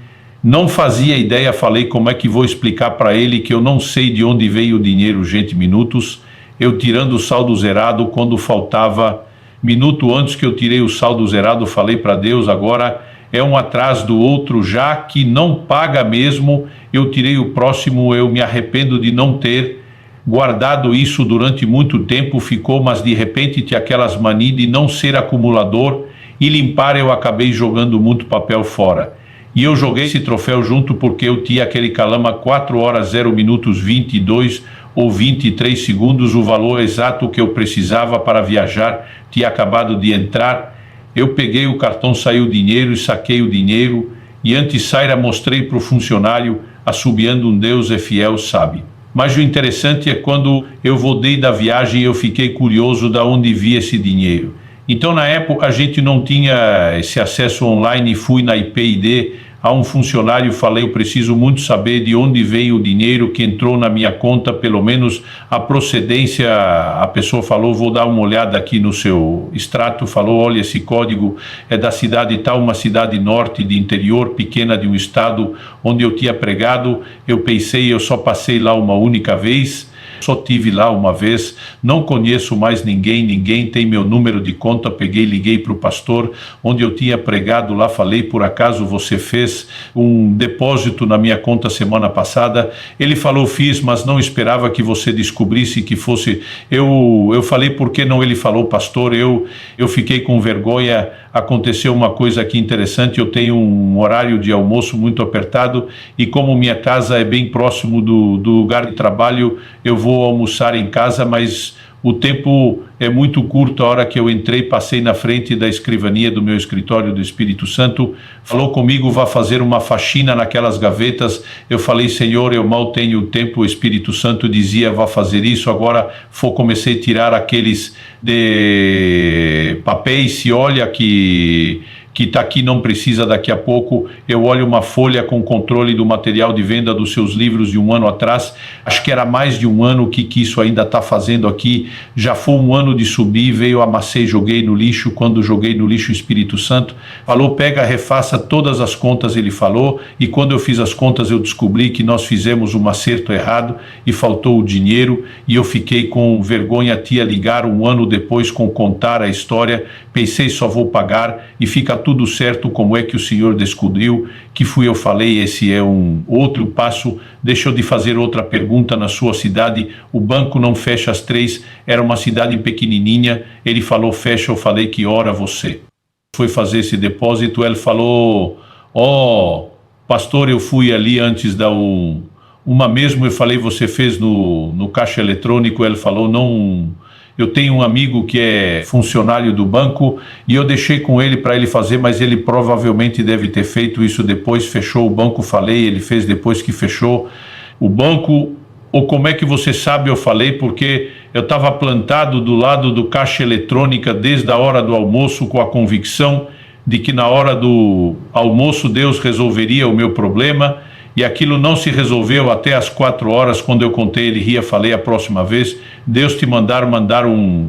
A: Não fazia ideia. Falei: como é que vou explicar para ele que eu não sei de onde veio o dinheiro? Gente, minutos, eu tirando o saldo zerado, quando faltava minuto antes que eu tirei o saldo zerado, falei para Deus: agora é um atrás do outro, já que não paga mesmo, eu tirei o próximo. Eu me arrependo de não ter guardado isso durante muito tempo. Ficou, mas de repente tinha aquelas manias de não ser acumulador e limpar. Eu acabei jogando muito papel fora. E eu joguei esse troféu junto porque eu tinha aquele Calama 4 horas 0 minutos 22 ou 23 segundos, o valor exato que eu precisava para viajar, tinha acabado de entrar. Eu peguei o cartão, saiu o dinheiro e saquei o dinheiro, e antes de sair mostrei para o funcionário, assobiando: um Deus é fiel, sabe. Mas o interessante é quando eu voltei da viagem, eu fiquei curioso de onde via esse dinheiro. Então, na época, a gente não tinha esse acesso online, fui na IPID, a um funcionário falei: eu preciso muito saber de onde veio o dinheiro que entrou na minha conta, pelo menos a procedência. A pessoa falou: vou dar uma olhada aqui no seu extrato, falou: olha, esse código é da cidade tal, uma cidade norte de interior, pequena de um estado onde eu tinha pregado. Eu pensei, eu só passei lá uma única vez, só tive lá uma vez, não conheço mais ninguém tem meu número de conta. Peguei, liguei para o pastor onde eu tinha pregado lá, falei: por acaso você fez um depósito na minha conta semana passada? Ele falou: fiz, mas não esperava que você descobrisse que fosse. Eu falei: por que não? Ele falou: pastor, eu fiquei com vergonha. Aconteceu uma coisa aqui interessante, eu tenho um horário de almoço muito apertado, e como minha casa é bem próximo do lugar de trabalho, eu vou almoçar em casa, mas o tempo é muito curto. A hora que eu entrei, passei na frente da escrivania do meu escritório do Espírito Santo, falou comigo: vá fazer uma faxina naquelas gavetas. Eu falei: Senhor, eu mal tenho tempo. O Espírito Santo dizia: vá fazer isso. Agora comecei a tirar aqueles de papéis, se olha que está aqui, não precisa. Daqui a pouco eu olho uma folha com controle do material de venda dos seus livros de um ano atrás, acho que era mais de um ano que isso ainda está fazendo aqui, já foi um ano de subir, veio, amassei, joguei no lixo. Quando joguei no lixo, o Espírito Santo falou: pega, refaça todas as contas. Ele falou, e quando eu fiz as contas, eu descobri que nós fizemos um acerto errado e faltou o dinheiro, e eu fiquei com vergonha. Tia ligar um ano depois com contar a história, pensei: só vou pagar e fica tudo certo. Como é que o Senhor descobriu que fui eu? Falei: esse é um outro passo. Deixa eu de fazer outra pergunta. Na sua cidade o banco não fecha às 3, era uma cidade pequenininha. Ele falou: fecha. Eu falei: que hora você foi fazer esse depósito? Ele falou: pastor, eu fui ali antes da uma mesmo. Eu falei: você fez no caixa eletrônico? Ele falou: não, eu tenho um amigo que é funcionário do banco e eu deixei com ele para ele fazer, mas ele provavelmente deve ter feito isso depois. Fechou o banco? Falei: ele fez depois que fechou o banco. Ou como é que você sabe? Eu falei: porque eu estava plantado do lado do caixa eletrônica desde a hora do almoço, com a convicção de que na hora do almoço Deus resolveria o meu problema. E aquilo não se resolveu até às 4 horas, quando eu contei. Ele ria. Falei: a próxima vez Deus te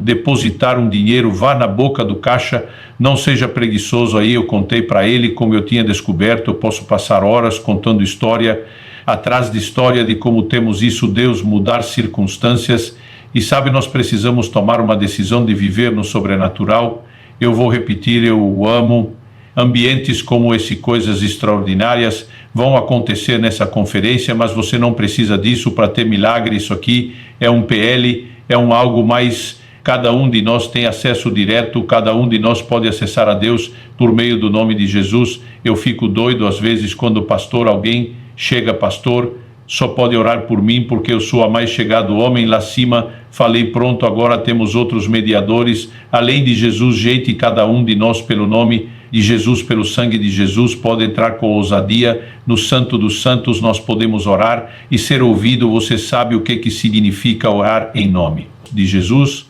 A: depositar um dinheiro, vá na boca do caixa, não seja preguiçoso. Aí eu contei para ele como eu tinha descoberto. Eu posso passar horas contando história atrás de história de como temos isso, Deus mudar circunstâncias. E sabe, nós precisamos tomar uma decisão de viver no sobrenatural. Eu vou repetir: eu amo ambientes como esse. Coisas extraordinárias vão acontecer nessa conferência, mas você não precisa disso para ter milagre. Isso aqui é um PL, é algo mais. Cada um de nós tem acesso direto, cada um de nós pode acessar a Deus por meio do nome de Jesus. Eu fico doido às vezes quando alguém chega: pastor, só pode orar por mim porque eu sou a mais chegado homem lá cima. Falei: pronto, agora temos outros mediadores, além de Jesus. Gente, cada um de nós, pelo nome de Jesus, pelo sangue de Jesus, pode entrar com ousadia no Santo dos Santos. Nós podemos orar e ser ouvido. Você sabe o que significa orar em nome de Jesus?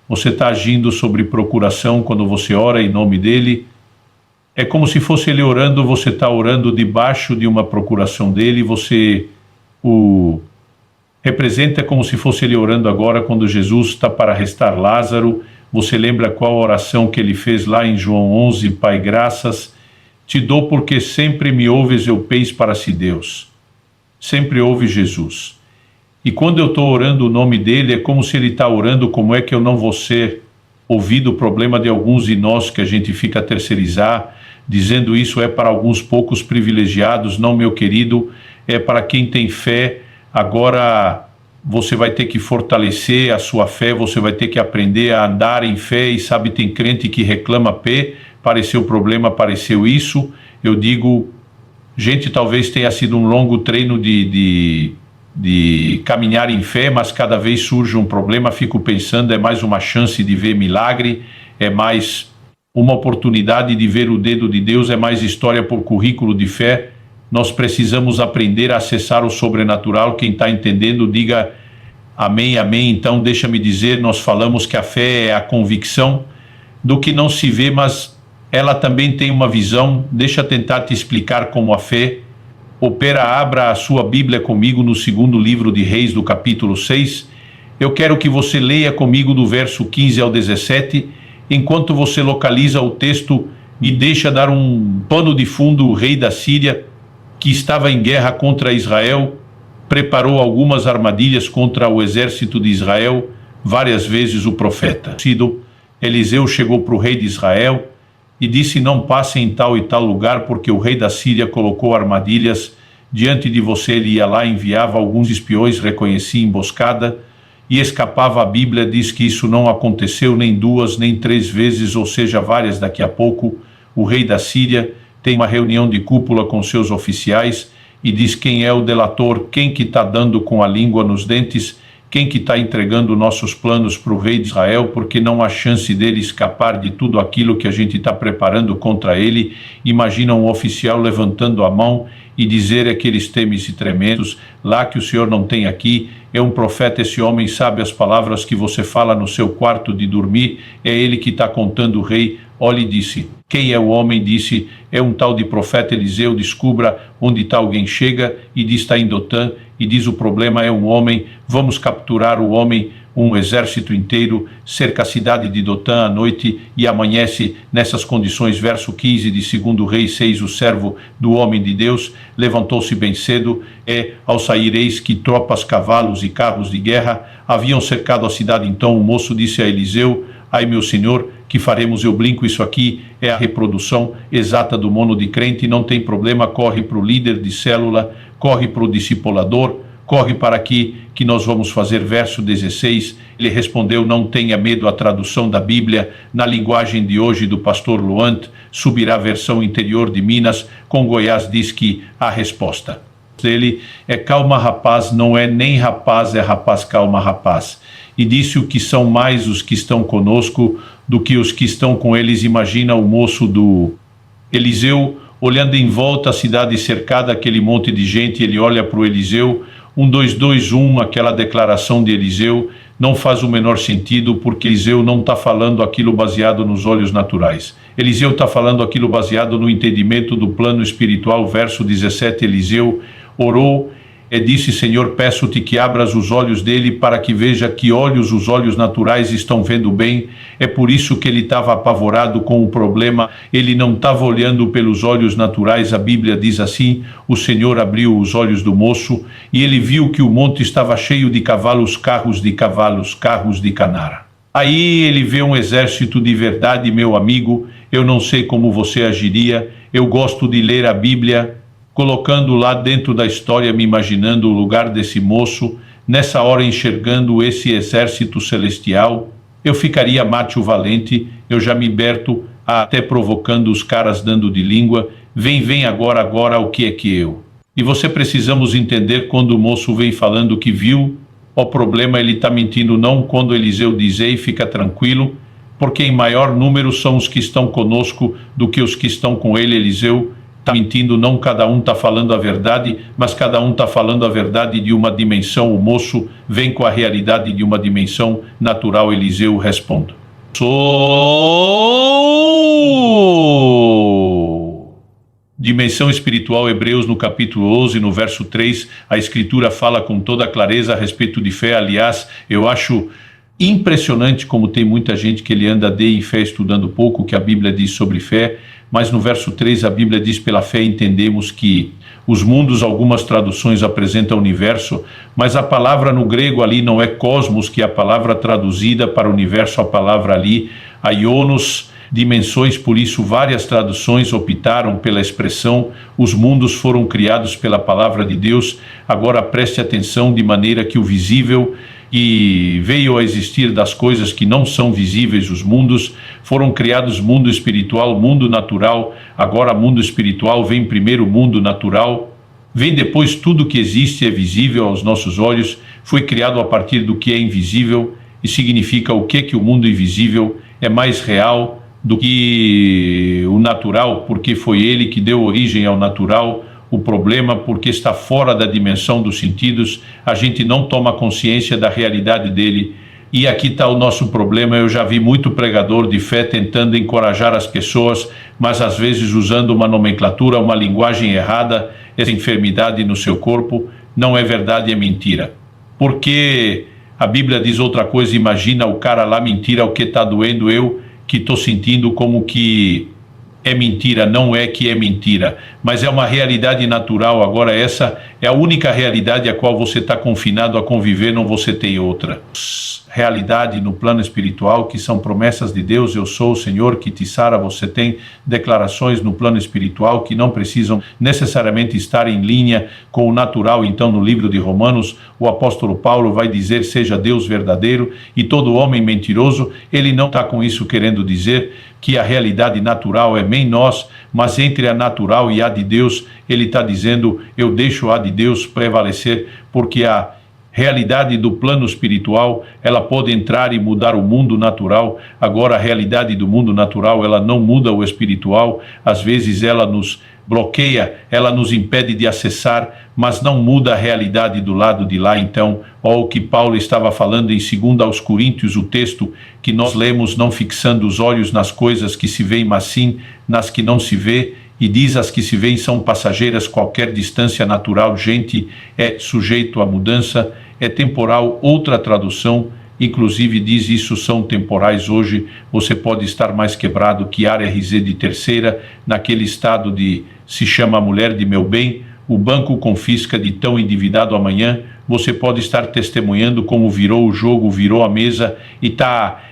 A: Você está agindo sobre procuração quando você ora em nome dele. É como se fosse ele orando, você está orando debaixo de uma procuração dele. Você o representa como se fosse ele orando agora. Quando Jesus está para restar Lázaro, você lembra qual oração que ele fez lá em João 11? Pai, graças te dou porque sempre me ouves. Eu peço para si, Deus sempre ouve Jesus. E quando eu estou orando o nome dele, é como se ele está orando: como é que eu não vou ser ouvido? O problema de alguns de nós que a gente fica a terceirizar, dizendo isso é para alguns poucos privilegiados. Não, meu querido, é para quem tem fé. Agora você vai ter que fortalecer a sua fé, você vai ter que aprender a andar em fé. E sabe, tem crente que reclama: apareceu problema, apareceu isso. Eu digo: Gente, talvez tenha sido um longo treino de caminhar em fé, mas cada vez surge um problema, fico pensando, é mais uma chance de ver milagre, é mais uma oportunidade de ver o dedo de Deus, é mais história por currículo de fé. Nós precisamos aprender a acessar o sobrenatural. Quem está entendendo, diga amém, amém. Então, deixa-me dizer, nós falamos que a fé é a convicção do que não se vê, mas ela também tem uma visão. Deixa eu tentar te explicar como a fé opera. Abra a sua Bíblia comigo no segundo livro de Reis, do capítulo 6. Eu quero que você leia comigo do verso 15 ao 17, enquanto você localiza o texto e deixa dar um pano de fundo. O rei da Síria, que estava em guerra contra Israel, preparou algumas armadilhas contra o exército de Israel. Várias vezes o profeta Eliseu chegou para o rei de Israel e disse: não passe em tal e tal lugar, porque o rei da Síria colocou armadilhas diante de você. Ele ia lá, enviava alguns espiões, reconhecia emboscada e escapava. A Bíblia diz que isso não aconteceu nem 2, nem 3 vezes, ou seja, várias. Daqui a pouco o rei da Síria tem uma reunião de cúpula com seus oficiais e diz: quem é o delator? Quem que está dando com a língua nos dentes? Quem que está entregando nossos planos para o rei de Israel? Porque não há chance dele escapar de tudo aquilo que a gente está preparando contra ele. Imagina um oficial levantando a mão e dizer aqueles temes e tremendos: lá que o Senhor não tem aqui, é um profeta, esse homem sabe as palavras que você fala no seu quarto de dormir, é ele que está contando. O rei olha e disse: quem é o homem? Disse: é um tal de profeta Eliseu. Descubra onde está. Alguém chega e diz: está em Dotã. E diz: o problema é um homem, vamos capturar o homem. Um exército inteiro cerca a cidade de Dotã à noite e amanhece nessas condições. Verso 15 de 2 Reis 6, o servo do homem de Deus levantou-se bem cedo, ao sair eis que tropas, cavalos e carros de guerra haviam cercado a cidade. Então o moço disse a Eliseu: ai meu senhor, que faremos? Eu brinco, isso aqui é a reprodução exata do mono de crente, não tem problema. Corre para o líder de célula, corre para o discipulador, corre para aqui que nós vamos fazer. Verso 16, ele respondeu: não tenha medo. A tradução da Bíblia na linguagem de hoje do pastor Luant, subirá a versão interior de Minas com Goiás, diz que a resposta dele é: calma rapaz, não é nem rapaz, é rapaz, calma rapaz. E disse: o que são mais os que estão conosco do que os que estão com eles. Imagina o moço do Eliseu olhando em volta a cidade cercada, aquele monte de gente. Ele olha para o Eliseu. 1, 2, 2, 1, aquela declaração de Eliseu não faz o menor sentido, porque Eliseu não está falando aquilo baseado nos olhos naturais. Eliseu está falando aquilo baseado no entendimento do plano espiritual. Verso 17, Eliseu orou e disse: Senhor, peço-te que abras os olhos dele para que veja. Que olhos? Os olhos naturais estão vendo bem. É por isso que ele estava apavorado com o problema. Ele não estava olhando pelos olhos naturais. A Bíblia diz assim: o Senhor abriu os olhos do moço e ele viu que o monte estava cheio de cavalos, carros de cavalos, carros de canara. Aí ele vê um exército de verdade. Meu amigo, eu não sei como você agiria. Eu gosto de ler a Bíblia colocando lá dentro da história, me imaginando o lugar desse moço, nessa hora enxergando esse exército celestial. Eu ficaria mate valente. Eu já me liberto, até provocando os caras dando de língua: vem agora, o que é que eu? E você precisamos entender, quando o moço vem falando que viu o problema, ele está mentindo. Não, quando Eliseu diz: ei, fica tranquilo, porque em maior número são os que estão conosco do que os que estão com ele. Eliseu está mentindo. Não, cada um está falando a verdade, mas cada um está falando a verdade de uma dimensão. O moço vem com a realidade de uma dimensão natural. Eliseu responde: sou. Dimensão espiritual. Hebreus no capítulo 11, no verso 3, a escritura fala com toda clareza a respeito de fé. Aliás, eu acho impressionante como tem muita gente que ele anda em fé estudando pouco o que a Bíblia diz sobre fé. Mas no verso 3 a Bíblia diz: pela fé entendemos que os mundos, algumas traduções apresentam universo, mas a palavra no grego ali não é cosmos, que é a palavra traduzida para universo. A palavra ali, aionos, dimensões. Por isso várias traduções optaram pela expressão: os mundos foram criados pela palavra de Deus. Agora preste atenção, de maneira que o visível que veio a existir das coisas que não são visíveis, os mundos, foram criados mundo espiritual, mundo natural, agora mundo espiritual, vem primeiro mundo natural, vem depois tudo que existe é visível aos nossos olhos, foi criado a partir do que é invisível, e significa o que o mundo invisível é mais real do que o natural, porque foi ele que deu origem ao natural. O problema, porque está fora da dimensão dos sentidos, a gente não toma consciência da realidade dele. E aqui está o nosso problema. Eu já vi muito pregador de fé tentando encorajar as pessoas, mas às vezes usando uma nomenclatura, uma linguagem errada. Essa enfermidade no seu corpo não é verdade, é mentira. Porque a Bíblia diz outra coisa. Imagina o cara lá, mentira, o que está doendo, eu que estou sentindo como que é mentira. Não é que é mentira, mas é uma realidade natural. Agora essa é a única realidade a qual você está confinado a conviver, não você tem outra. Realidade no plano espiritual, que são promessas de Deus, eu sou o Senhor que te sara. Você tem declarações no plano espiritual que não precisam necessariamente estar em linha com o natural. Então no livro de Romanos, o apóstolo Paulo vai dizer: seja Deus verdadeiro e todo homem mentiroso. Ele não está com isso querendo dizer que a realidade natural é em nós, mas entre a natural e a de Deus, ele está dizendo: eu deixo a de Deus prevalecer, porque a realidade do plano espiritual, ela pode entrar e mudar o mundo natural. Agora a realidade do mundo natural, ela não muda o espiritual. Às vezes ela nos bloqueia, ela nos impede de acessar, mas não muda a realidade do lado de lá. Então, o que Paulo estava falando em 2 aos Coríntios, o texto que nós lemos: não fixando os olhos nas coisas que se veem, mas sim nas que não se vê. E diz: as que se veem são passageiras, qualquer distância natural, gente, é sujeito à mudança, é temporal. Outra tradução, inclusive, diz: isso são temporais. Hoje você pode estar mais quebrado que ARZ de terceira, naquele estado de se chama mulher de meu bem, o banco confisca de tão endividado amanhã. Você pode estar testemunhando como virou o jogo, virou a mesa e está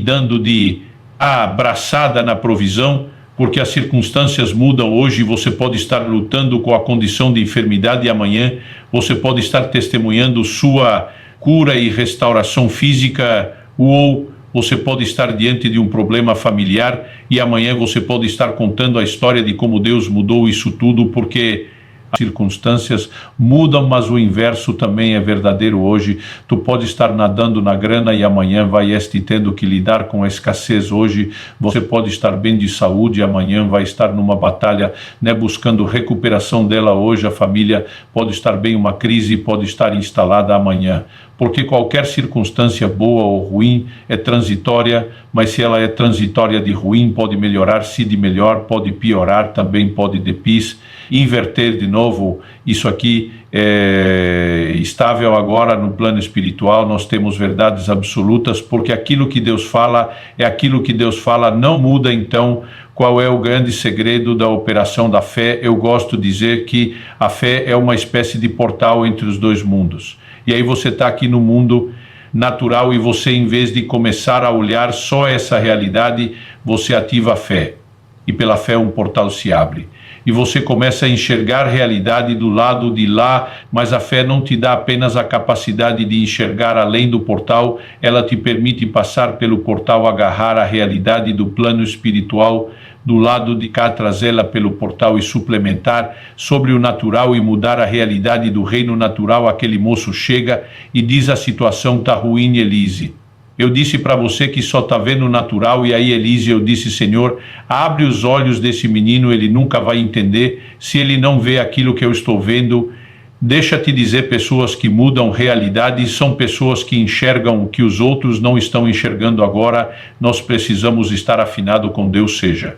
A: dando de abraçada na provisão, porque as circunstâncias mudam hoje. Você pode estar lutando com a condição de enfermidade e amanhã você pode estar testemunhando sua cura e restauração física, ou você pode estar diante de um problema familiar e amanhã você pode estar contando a história de como Deus mudou isso tudo, porque as circunstâncias mudam, mas o inverso também é verdadeiro hoje. Tu pode estar nadando na grana e amanhã vai estar tendo que lidar com a escassez. Hoje você pode estar bem de saúde e amanhã vai estar numa batalha, buscando recuperação dela. Hoje a família pode estar bem, uma crise pode estar instalada amanhã. Porque qualquer circunstância boa ou ruim é transitória, mas se ela é transitória de ruim, pode melhorar, se de melhor, pode piorar, também pode inverter de novo. Isso aqui é estável agora no plano espiritual. Nós temos verdades absolutas, porque aquilo que Deus fala é aquilo que Deus fala, não muda. Então, qual é o grande segredo da operação da fé? Eu gosto de dizer que a fé é uma espécie de portal entre os dois mundos. E aí você está aqui no mundo natural e você, em vez de começar a olhar só essa realidade, você ativa a fé. E pela fé um portal se abre. E você começa a enxergar a realidade do lado de lá, mas a fé não te dá apenas a capacidade de enxergar além do portal, ela te permite passar pelo portal, agarrar a realidade do plano espiritual do lado de cá, trazê-la pelo portal e suplementar sobre o natural e mudar a realidade do reino natural. Aquele moço chega e diz: a situação está ruim, Elise. Eu disse para você que só está vendo o natural. E aí, Elise, eu disse: Senhor, abre os olhos desse menino, ele nunca vai entender se ele não vê aquilo que eu estou vendo. Deixa-te dizer, pessoas que mudam realidade são pessoas que enxergam o que os outros não estão enxergando agora. Nós precisamos estar afinado com Deus, seja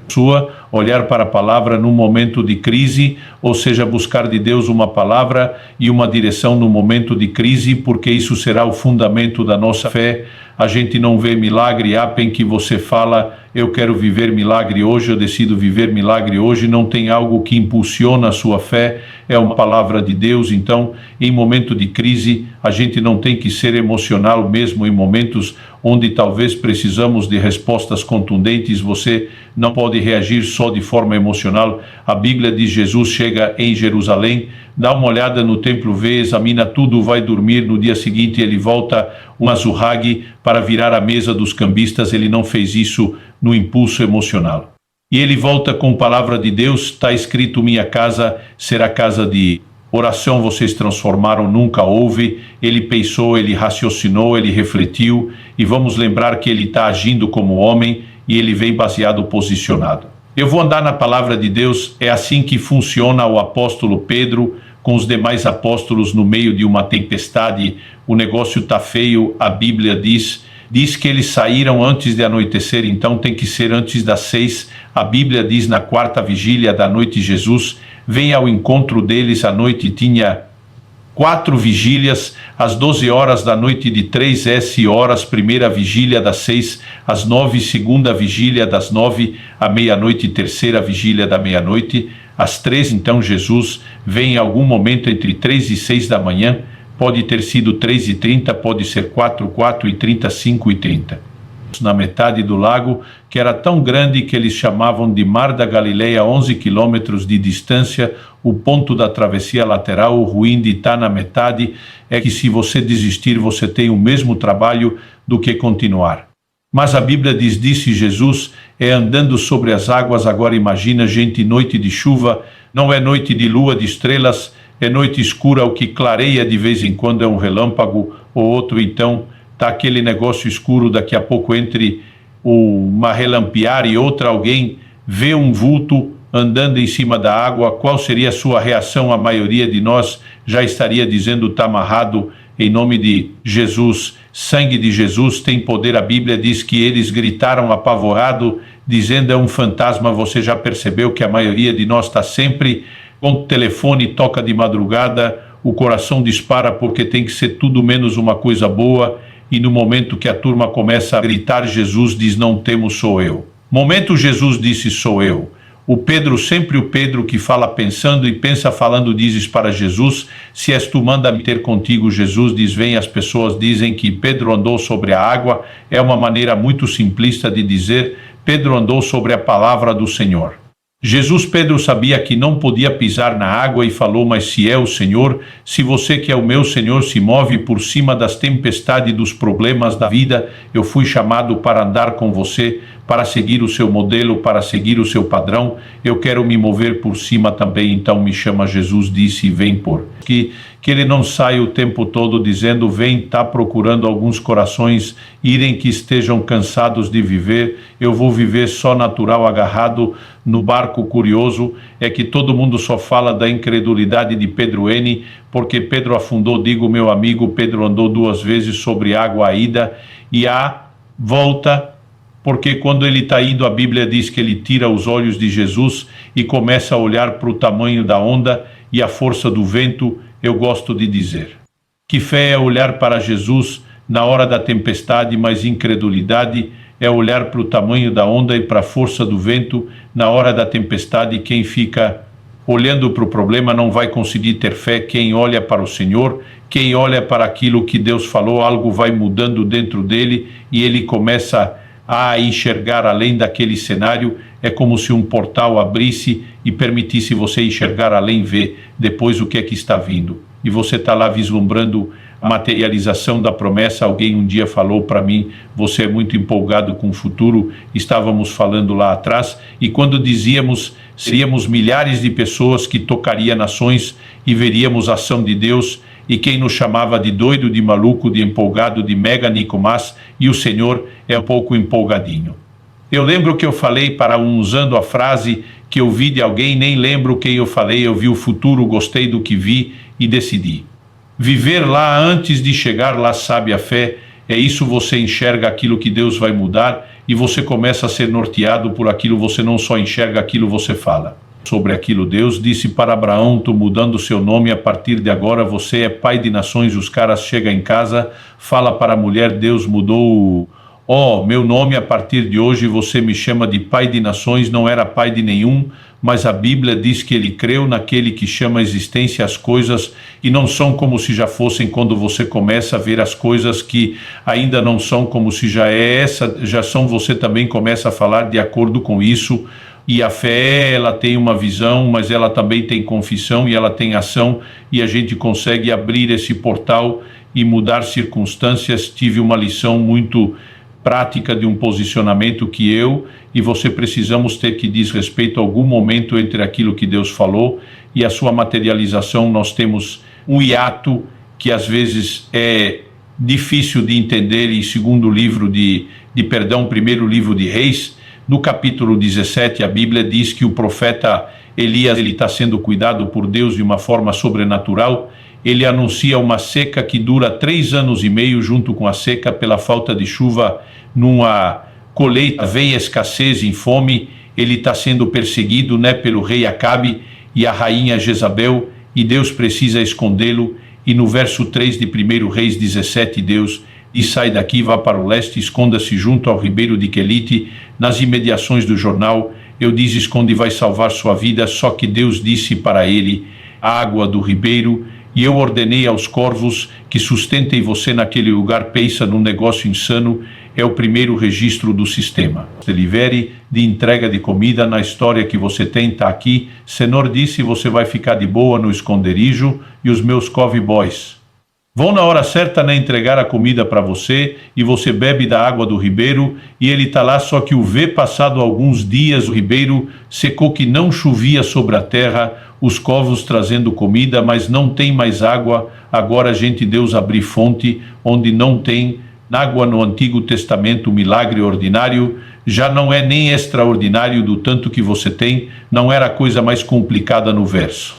A: olhar para a palavra num momento de crise, ou seja, buscar de Deus uma palavra e uma direção no momento de crise, porque isso será o fundamento da nossa fé. A gente não vê milagre, em que você fala eu quero viver milagre hoje, eu decido viver milagre hoje. Não tem algo que impulsiona a sua fé, é uma palavra de Deus. Então, em momento de crise, a gente não tem que ser emocional, mesmo em momentos onde talvez precisamos de respostas contundentes. Você não pode reagir só de forma emocional. A Bíblia diz: Jesus chega em Jerusalém, dá uma olhada no templo, vê, examina tudo, vai dormir. No dia seguinte ele volta um azurrague para virar a mesa dos cambistas. Ele não fez isso no impulso emocional. E ele volta com a palavra de Deus. Está escrito: minha casa será casa de oração. Vocês transformaram, nunca houve. Ele pensou, ele raciocinou, ele refletiu. E vamos lembrar que ele está agindo como homem e ele vem baseado, posicionado. Eu vou andar na palavra de Deus. É assim que funciona o apóstolo Pedro com os demais apóstolos no meio de uma tempestade. O negócio está feio. A Bíblia diz que eles saíram antes de anoitecer, então tem que ser antes das 6. A Bíblia diz: na quarta vigília da noite, Jesus vem ao encontro deles. A noite tinha 4 vigílias, às 12 horas da noite de 3 horas, primeira vigília, das 6 às 9, segunda vigília, das 9 à meia-noite, terceira vigília da meia-noite, às 3. Então Jesus vem em algum momento entre 3 e 6 da manhã. Pode ter sido 3h30, pode ser 4h30, 5h30. Na metade do lago, que era tão grande que eles chamavam de Mar da Galileia, 11 quilômetros de distância, o ponto da travessia lateral. O ruim de estar na metade é que, se você desistir, você tem o mesmo trabalho do que continuar. Mas a Bíblia diz: disse Jesus, é andando sobre as águas. Agora imagina, gente, noite de chuva, não é noite de lua, de estrelas, é noite escura. O que clareia de vez em quando é um relâmpago ou outro. Então está aquele negócio escuro. Daqui a pouco, entre uma relampear e outra, alguém vê um vulto andando em cima da água. Qual seria a sua reação? A maioria de nós já estaria dizendo: está amarrado, em nome de Jesus. Sangue de Jesus tem poder. A Bíblia diz que eles gritaram apavorado, dizendo: é um fantasma. Você já percebeu que a maioria de nós está sempre com o telefone, toca de madrugada, o coração dispara, porque tem que ser tudo menos uma coisa boa. E no momento que a turma começa a gritar, Jesus diz: não temos, sou eu. Momento Jesus disse: sou eu. O Pedro, sempre o Pedro que fala pensando e pensa falando, dizes para Jesus: se és tu, manda-me ter contigo. Jesus diz: vem. As pessoas dizem que Pedro andou sobre a água. É uma maneira muito simplista de dizer: Pedro andou sobre a palavra do Senhor. Pedro sabia que não podia pisar na água e falou: mas se é o Senhor, se você que é o meu Senhor se move por cima das tempestades e dos problemas da vida, eu fui chamado para andar com você, para seguir o seu modelo, para seguir o seu padrão. Eu quero me mover por cima também, então me chama. Jesus disse: vem. Por que ele não saia o tempo todo dizendo: vem. Está procurando alguns corações irem que estejam cansados de viver. Eu vou viver só natural, agarrado no barco. Curioso é que todo mundo só fala da incredulidade de Pedro N, porque Pedro afundou. Digo, meu amigo, Pedro andou 2 vezes sobre água, a ida e a volta. Porque quando ele está indo, a Bíblia diz que ele tira os olhos de Jesus e começa a olhar para o tamanho da onda e a força do vento. Eu gosto de dizer que fé é olhar para Jesus na hora da tempestade, mas incredulidade é olhar para o tamanho da onda e para a força do vento na hora da tempestade. Quem fica olhando para o problema não vai conseguir ter fé. Quem olha para o Senhor, quem olha para aquilo que Deus falou, algo vai mudando dentro dele e ele começa a enxergar além daquele cenário. É como se um portal abrisse e permitisse você enxergar além, ver depois o que é que está vindo. E você está lá vislumbrando a materialização da promessa. Alguém um dia falou para mim: você é muito empolgado com o futuro. Estávamos falando lá atrás, e quando dizíamos seríamos milhares de pessoas que tocaria nações e veríamos a ação de Deus, e quem nos chamava de doido, de maluco, de empolgado, de mega Nicomás, e o Senhor é um pouco empolgadinho. Eu lembro que eu falei para usando a frase que eu vi de alguém, nem lembro quem eu falei. Eu vi o futuro, gostei do que vi e decidi viver lá antes de chegar lá. Sabe, a fé é isso. Você enxerga aquilo que Deus vai mudar e você começa a ser norteado por aquilo. Você não só enxerga aquilo, você fala sobre aquilo. Deus disse para Abraão: estou mudando o seu nome, a partir de agora você é pai de nações. Os caras chegam em casa, fala para a mulher: Deus mudou Ó, meu nome a partir de hoje você me chama de pai de nações, não era pai de nenhum, mas a Bíblia diz que ele creu naquele que chama a existência as coisas e não são como se já fossem quando você começa a ver as coisas que ainda não são como se já são, você também começa a falar de acordo com isso. E a fé, ela tem uma visão, mas ela também tem confissão e ela tem ação, e a gente consegue abrir esse portal e mudar circunstâncias. Tive uma lição muito prática de um posicionamento que eu e você precisamos ter, que diz respeito a algum momento entre aquilo que Deus falou e a sua materialização. Nós temos um hiato que às vezes é difícil de entender. E segundo livro primeiro livro de Reis, no capítulo 17, a Bíblia diz que o profeta Elias, ele está sendo cuidado por Deus de uma forma sobrenatural. Ele anuncia uma seca que dura 3 anos e meio, junto com a seca pela falta de chuva, numa colheita, veio escassez em fome. Ele está sendo perseguido, pelo rei Acabe e a rainha Jezabel, e Deus precisa escondê-lo. E no verso 3 de 1 Reis 17, Deus diz: sai daqui, vá para o leste, esconda-se junto ao ribeiro de Quelite, nas imediações do jornal. Eu disse: esconde, vai salvar sua vida. Só que Deus disse para ele: a água do ribeiro. E eu ordenei aos corvos que sustentem você naquele lugar. Pensa num negócio insano. É o primeiro registro do sistema. Delivery de entrega de comida na história que você tem, está aqui. Senhor disse: você vai ficar de boa no esconderijo e os meus cowboys vão na hora certa entregar a comida para você, e você bebe da água do ribeiro. E ele está lá, só que passado alguns dias, o ribeiro secou, que não chovia sobre a terra, os covos trazendo comida, mas não tem mais água. Agora, Deus abrir fonte onde não tem água. No Antigo Testamento, o milagre ordinário já não é nem extraordinário do tanto que você tem, não era a coisa mais complicada no verso.